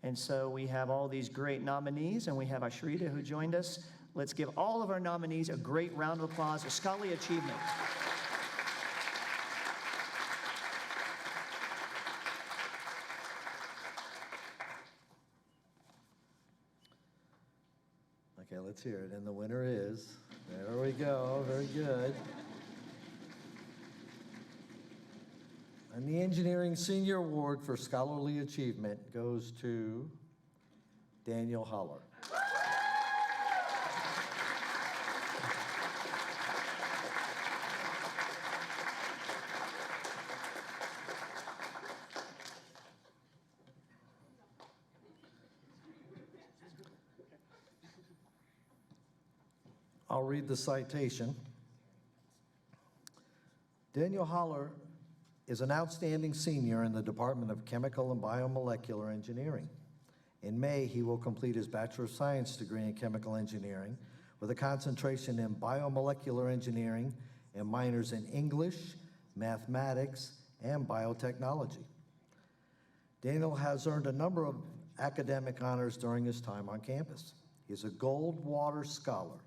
And so we have all these great nominees, and we have Ashrita who joined us. Let's give all of our nominees a great round of applause for scholarly achievement. Okay, let's hear it. And the winner is There we go, very good. And the Engineering Senior Award for Scholarly Achievement goes to Daniel Holler. I'll read the citation. Daniel Holler is an outstanding senior in the Department of Chemical and Biomolecular Engineering. In May, he will complete his Bachelor of Science degree in Chemical Engineering with a concentration in Biomolecular Engineering and minors in English, Mathematics, and Biotechnology. Daniel has earned a number of academic honors during his time on campus. He is a Goldwater Scholar,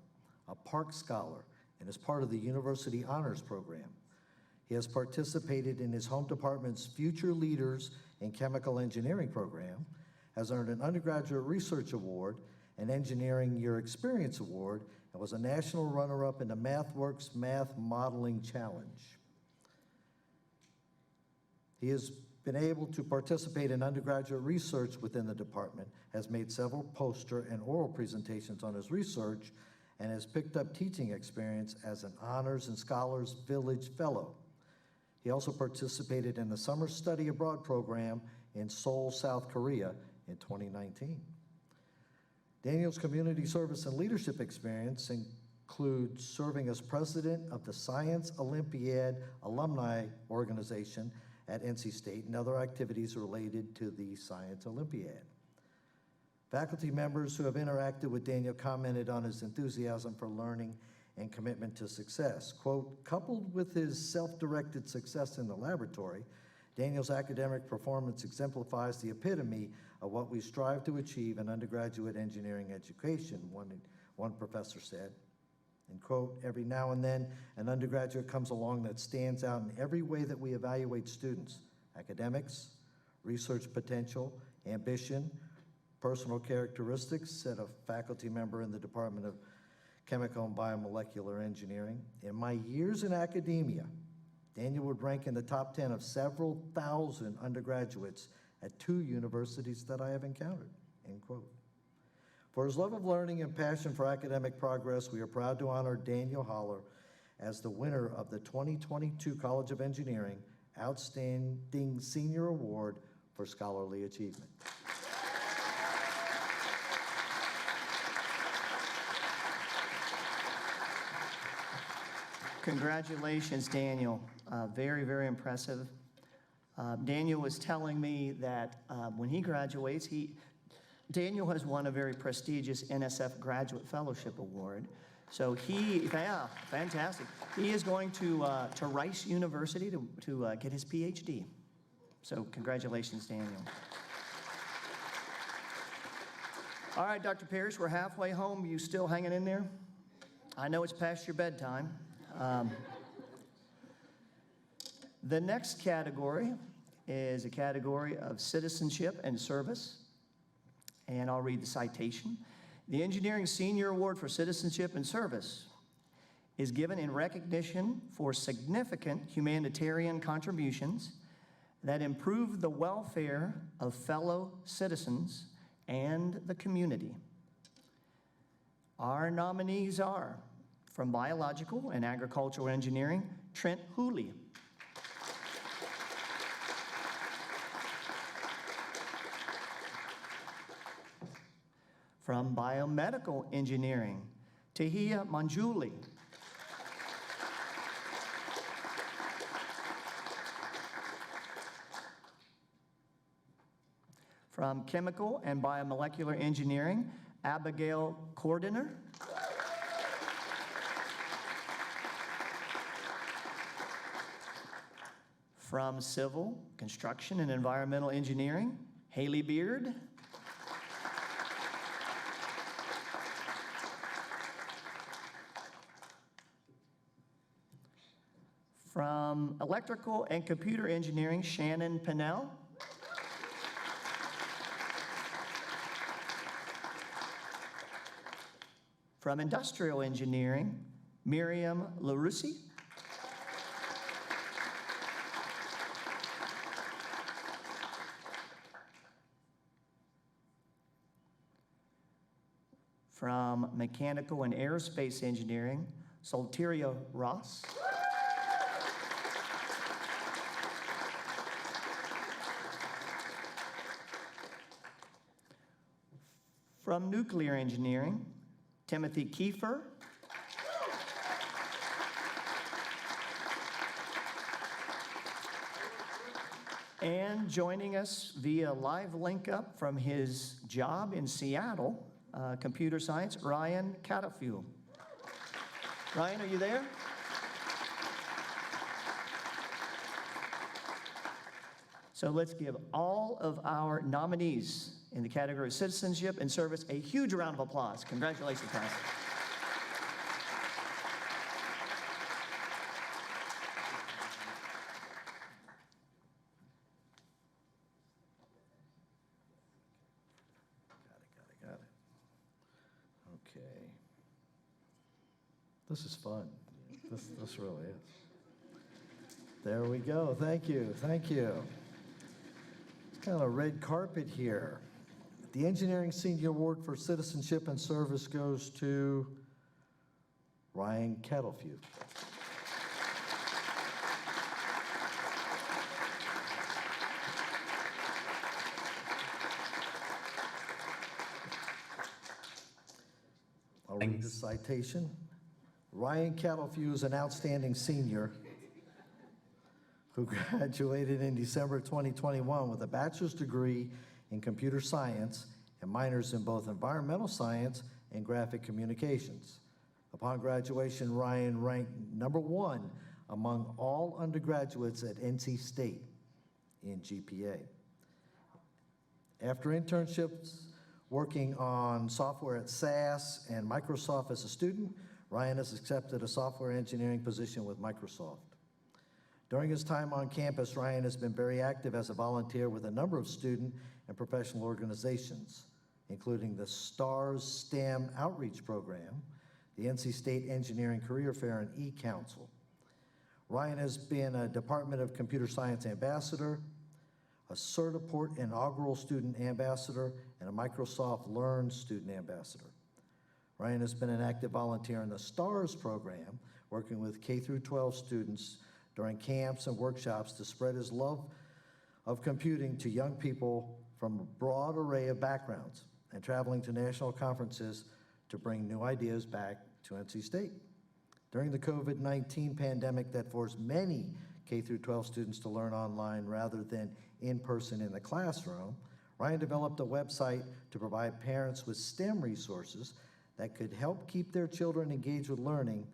a Park Scholar, and is part of the University Honors Program. He has participated in his home department's Future Leaders in Chemical Engineering program, has earned an undergraduate research award, an Engineering Year Experience Award, and was a national runner-up in the MathWorks Math Modeling Challenge. He has been able to participate in undergraduate research within the department, has made several poster and oral presentations on his research, and has picked up teaching experience as an Honors and Scholars Village Fellow. He also participated in the Summer Study Abroad program in Seoul, South Korea in 2019. Daniel's community service and leadership experience includes serving as president of the Science Olympiad Alumni Organization at NC State and other activities related to the Science Olympiad. Faculty members who have interacted with Daniel commented on his enthusiasm for learning and commitment to success. Quote, coupled with his self-directed success in the laboratory, Daniel's academic performance exemplifies the epitome of what we strive to achieve in undergraduate engineering education, one professor said. And quote, every now and then, an undergraduate comes along that stands out in every way that we evaluate students: academics, research potential, ambition, personal characteristics, said a faculty member in the Department of Chemical and Biomolecular Engineering. In my years in academia, Daniel would rank in the top 10 of several thousand undergraduates at 2 universities that I have encountered, end quote. For his love of learning and passion for academic progress, we are proud to honor Daniel Holler as the winner of the 2022 College of Engineering Outstanding Senior Award for Scholarly Achievement. Congratulations, Daniel. Very, very impressive. Daniel was telling me that when he graduates, Daniel has won a very prestigious NSF Graduate Fellowship Award. So yeah, fantastic. He is going to Rice University to get his PhD. So congratulations, Daniel. All right, Dr. Parrish, we're halfway home. You still hanging in there? I know it's past your bedtime. The next category is a category of citizenship and service, and I'll read the citation. The Engineering Senior Award for Citizenship and Service is given in recognition for significant humanitarian contributions that improve the welfare of fellow citizens and the community. Our nominees are, from Biological and Agricultural Engineering, Trent Hooley. From Biomedical Engineering, Tahia Manjuli. From Chemical and Biomolecular Engineering, Abigail Cordiner. From Civil, Construction, and Environmental Engineering, Haley Beard. From Electrical and Computer Engineering, Shannon Pinnell. From Industrial Engineering, Miriam LaRussi. From Mechanical and Aerospace Engineering, Solteria Ross. From Nuclear Engineering, Timothy Kiefer. And joining us via live link up from his job in Seattle, computer science, Ryan Catafue. Ryan, are you there? So let's give all of our nominees in the category of citizenship and service a huge round of applause. Congratulations, guys. Got it. Okay. This is fun. This really is. There we go. Thank you. Thank you. It's kind of a red carpet here. The Engineering Senior Award for Citizenship and Service goes to Ryan Catafue. I'll read the citation. Ryan Catafue is an outstanding senior who graduated in December 2021 with a bachelor's degree in computer science and minors in both environmental science and graphic communications. Upon graduation, Ryan ranked #1 among all undergraduates at NC State in GPA. After internships working on software at SAS and Microsoft as a student, Ryan has accepted a software engineering position with Microsoft. During his time on campus, Ryan has been very active as a volunteer with a number of student and professional organizations, including the STARS STEM Outreach Program, the NC State Engineering Career Fair, and E-Council. Ryan has been a Department of Computer Science Ambassador, a Certiport Inaugural Student Ambassador, and a Microsoft Learn Student Ambassador. Ryan has been an active volunteer in the STARS program, working with K-12 students during camps and workshops to spread his love of computing to young people from a broad array of backgrounds, and traveling to national conferences to bring new ideas back to NC State. During the COVID-19 pandemic that forced many K-12 students to learn online rather than in person in the classroom, Ryan developed a website to provide parents with STEM resources that could help keep their children engaged with learning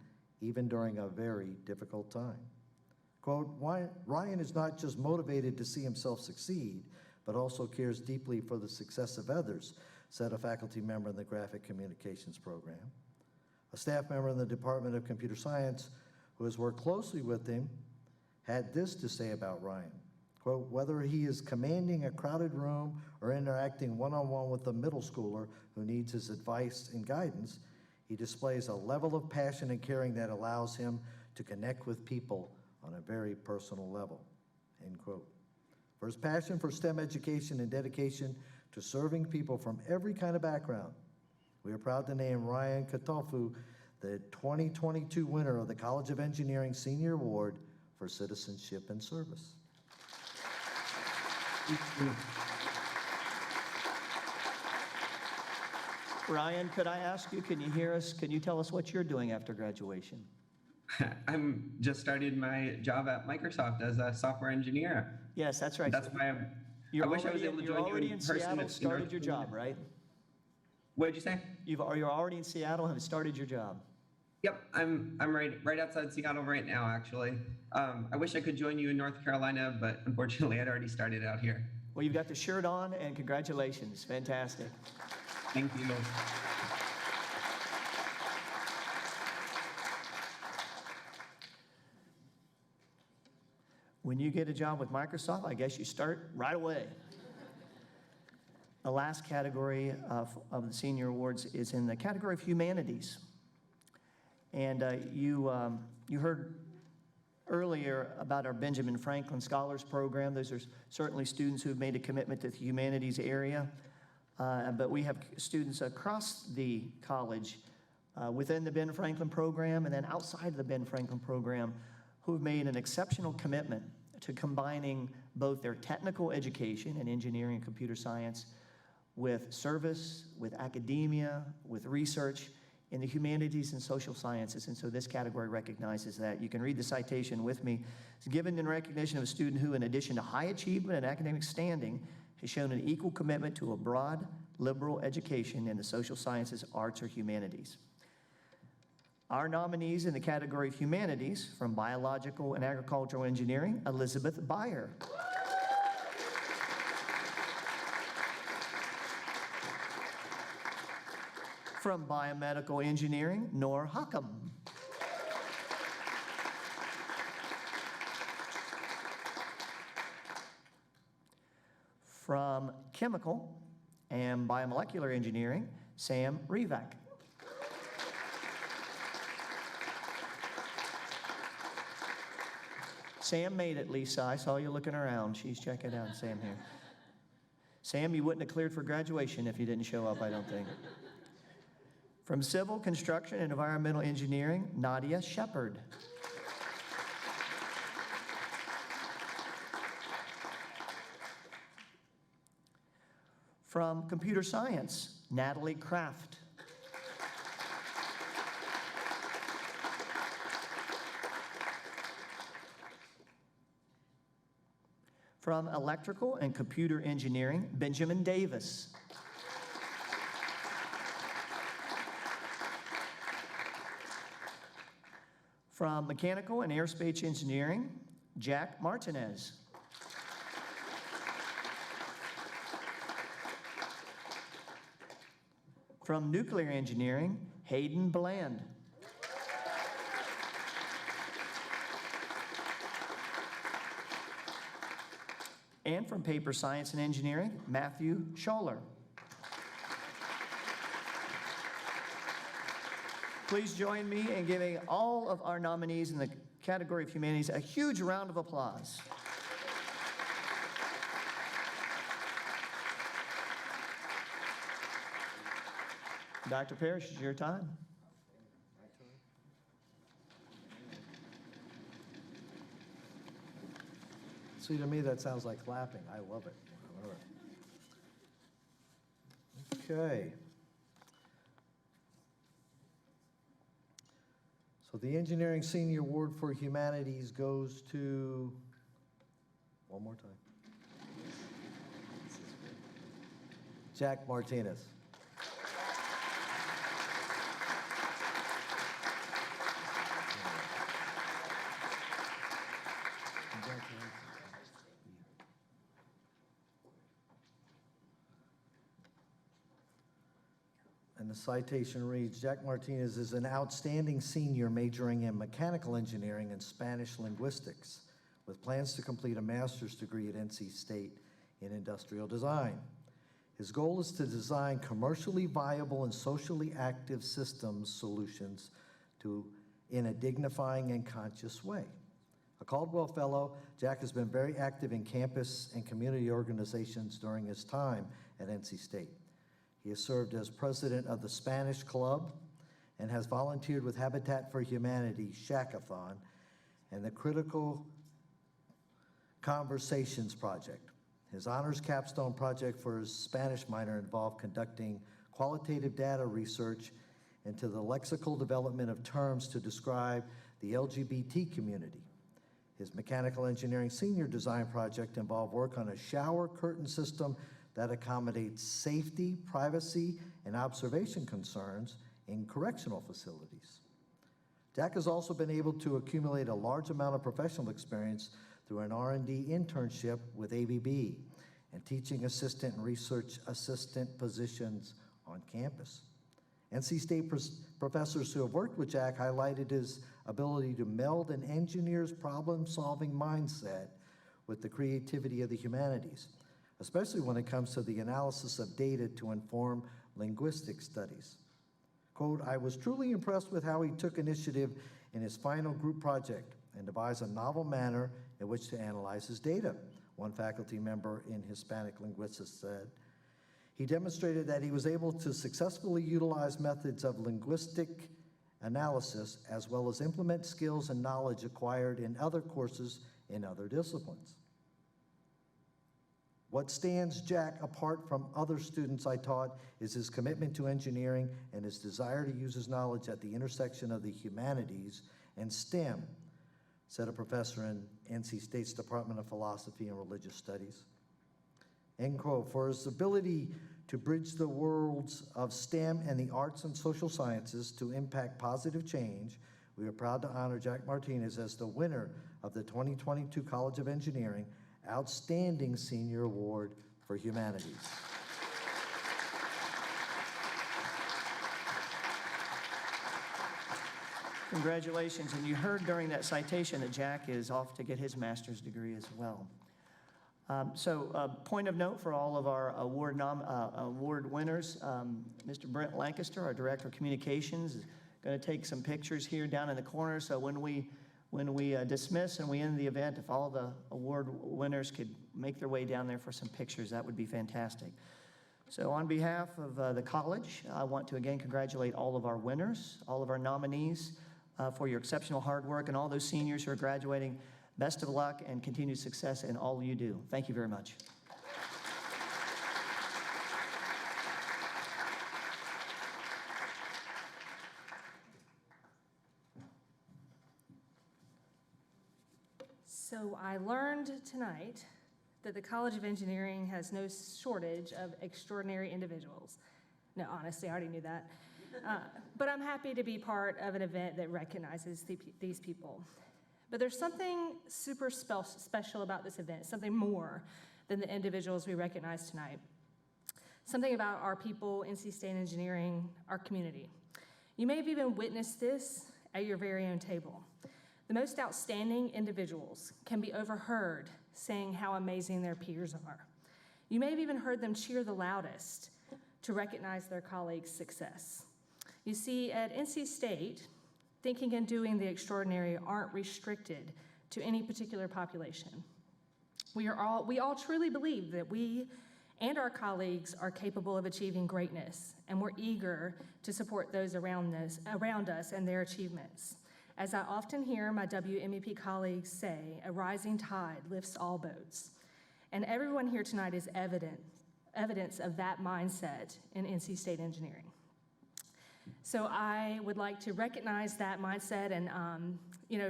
even during a very difficult time. Quote, Ryan is not just motivated to see himself succeed, but also cares deeply for the success of others, said a faculty member in the graphic communications program. A staff member in the Department of Computer Science who has worked closely with him had this to say about Ryan. Quote, whether he is commanding a crowded room or interacting one-on-one with a middle schooler who needs his advice and guidance, he displays a level of passion and caring that allows him to connect with people on a very personal level, end quote. For his passion for STEM education and dedication to serving people from every kind of background, we are proud to name Ryan Catafue the 2022 winner of the College of Engineering Senior Award for Citizenship and Service. Ryan, could I ask you, can you hear us? Can you tell us what you're doing after graduation? I'm just started my job at Microsoft as a software engineer. Yes, that's right. That's why I wish I was able to join you in person. Seattle, started your job, right? What did you say? You're already in Seattle and have started your job. Yep, I'm right outside Seattle right now, actually. I wish I could join you in North Carolina, but unfortunately, I'd already started out here. Well, you've got the shirt on, and congratulations. Fantastic. Thank you. When you get a job with Microsoft, I guess you start right away. The last category of the senior awards is in the category of humanities. And you heard earlier about our Benjamin Franklin Scholars Program. Those are certainly students who've made a commitment to the humanities area. But we have students across the college within the Ben Franklin program and then outside the Ben Franklin program who've made an exceptional commitment to combining both their technical education in engineering and computer science with service, with academia, with research in the humanities and social sciences. And so this category recognizes that. You can read the citation with me. It's given in recognition of a student who, in addition to high achievement and academic standing, has shown an equal commitment to a broad, liberal education in the social sciences, arts, or humanities. Our nominees in the category of humanities, from biological and agricultural engineering, Elizabeth Beyer. From biomedical engineering, Noor Hakam. From chemical and biomolecular engineering, Sam Rivak. Sam made it, Lisa. I saw you looking around. She's checking out Sam here. Sam, you wouldn't have cleared for graduation if you didn't show up, I don't think. From civil, construction, and environmental engineering, Nadia Shepard. From computer science, Natalie Kraft. From electrical and computer engineering, Benjamin Davis. From mechanical and aerospace engineering, Jack Martinez. From nuclear engineering, Hayden Bland. And from paper science and engineering, Matthew Scholler. Please join me in giving all of our nominees in the category of humanities a huge round of applause. Dr. Parrish, it's your time. See, to me, that sounds like clapping. I love it. Okay. So the Engineering Senior Award for Humanities goes to, one more time, Jack Martinez. And the citation reads, Jack Martinez is an outstanding senior majoring in mechanical engineering and Spanish linguistics, with plans to complete a master's degree at NC State in industrial design. His goal is to design commercially viable and socially active systems solutions in a dignifying and conscious way. A Caldwell Fellow, Jack has been very active in campus and community organizations during his time at NC State. He has served as president of the Spanish Club and has volunteered with Habitat for Humanity, Shackathon, and the Critical Conversations Project. His honors capstone project for his Spanish minor involved conducting qualitative data research into the lexical development of terms to describe the LGBT community. His mechanical engineering senior design project involved work on a shower curtain system that accommodates safety, privacy, and observation concerns in correctional facilities. Jack has also been able to accumulate a large amount of professional experience through an R&D internship with ABB and teaching assistant and research assistant positions on campus. NC State professors who have worked with Jack highlighted his ability to meld an engineer's problem-solving mindset with the creativity of the humanities, especially when it comes to the analysis of data to inform linguistic studies. Quote, "I was truly impressed with how he took initiative in his final group project and devised a novel manner in which to analyze his data," one faculty member in Hispanic linguistics said. He demonstrated that he was able to successfully utilize methods of linguistic analysis as well as implement skills and knowledge acquired in other courses in other disciplines. What stands Jack apart from other students I taught is his commitment to engineering and his desire to use his knowledge at the intersection of the humanities and STEM, said a professor in NC State's Department of Philosophy and Religious Studies. End quote. For his ability to bridge the worlds of STEM and the arts and social sciences to impact positive change, we are proud to honor Jack Martinez as the winner of the 2022 College of Engineering Outstanding Senior Award for Humanities. Congratulations, and you heard during that citation that Jack is off to get his master's degree as well. Point of note for all of our award winners, Mr. Brent Lancaster, our Director of Communications, is going to take some pictures here down in the corner. So when we dismiss and we end the event, if all the award winners could make their way down there for some pictures, that would be fantastic. So on behalf of the college, I want to again congratulate all of our winners, all of our nominees for your exceptional hard work, and all those seniors who are graduating. Best of luck and continued success in all you do. Thank you very much. So I learned tonight that the College of Engineering has no shortage of extraordinary individuals. No, honestly, I already knew that. But I'm happy to be part of an event that recognizes these people. But there's something super special about this event, something more than the individuals we recognize tonight. Something about our people, NC State Engineering, our community. You may have even witnessed this at your very own table. The most outstanding individuals can be overheard saying how amazing their peers are. You may have even heard them cheer the loudest to recognize their colleagues' success. You see, at NC State, thinking and doing the extraordinary aren't restricted to any particular population. We all truly believe that we and our colleagues are capable of achieving greatness, and we're eager to support those around us and their achievements. As I often hear my WMEP colleagues say, a rising tide lifts all boats. And everyone here tonight is evidence of that mindset in NC State Engineering. So I would like to recognize that mindset, and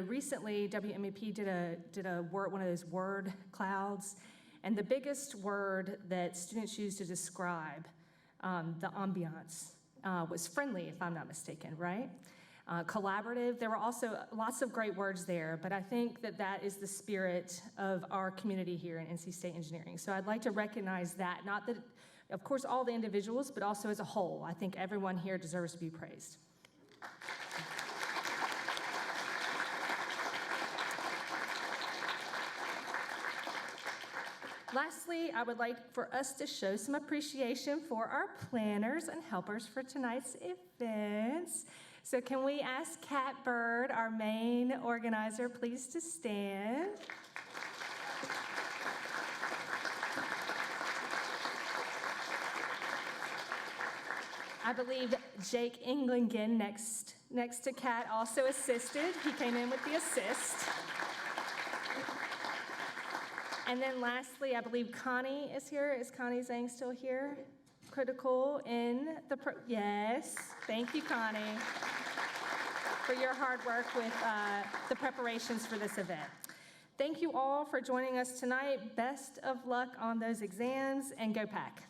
recently WMEP did a word, one of those word clouds, and the biggest word that students used to describe the ambiance was friendly, if I'm not mistaken, right? Collaborative. There were also lots of great words there, but I think that is the spirit of our community here in NC State Engineering. So I'd like to recognize that, not that, of course, all the individuals, but also as a whole. I think everyone here deserves to be praised. Lastly, I would like for us to show some appreciation for our planners and helpers for tonight's events. So can we ask Kat Bird, our main organizer, please to stand? I believe Jake Englingen next to Kat also assisted. He came in with the assist. And then lastly, I believe Connie is here. Is Connie Zhang still here? Critical in the, yes. Thank you, Connie, for your hard work with the preparations for this event. Thank you all for joining us tonight. Best of luck on those exams, and go Pack.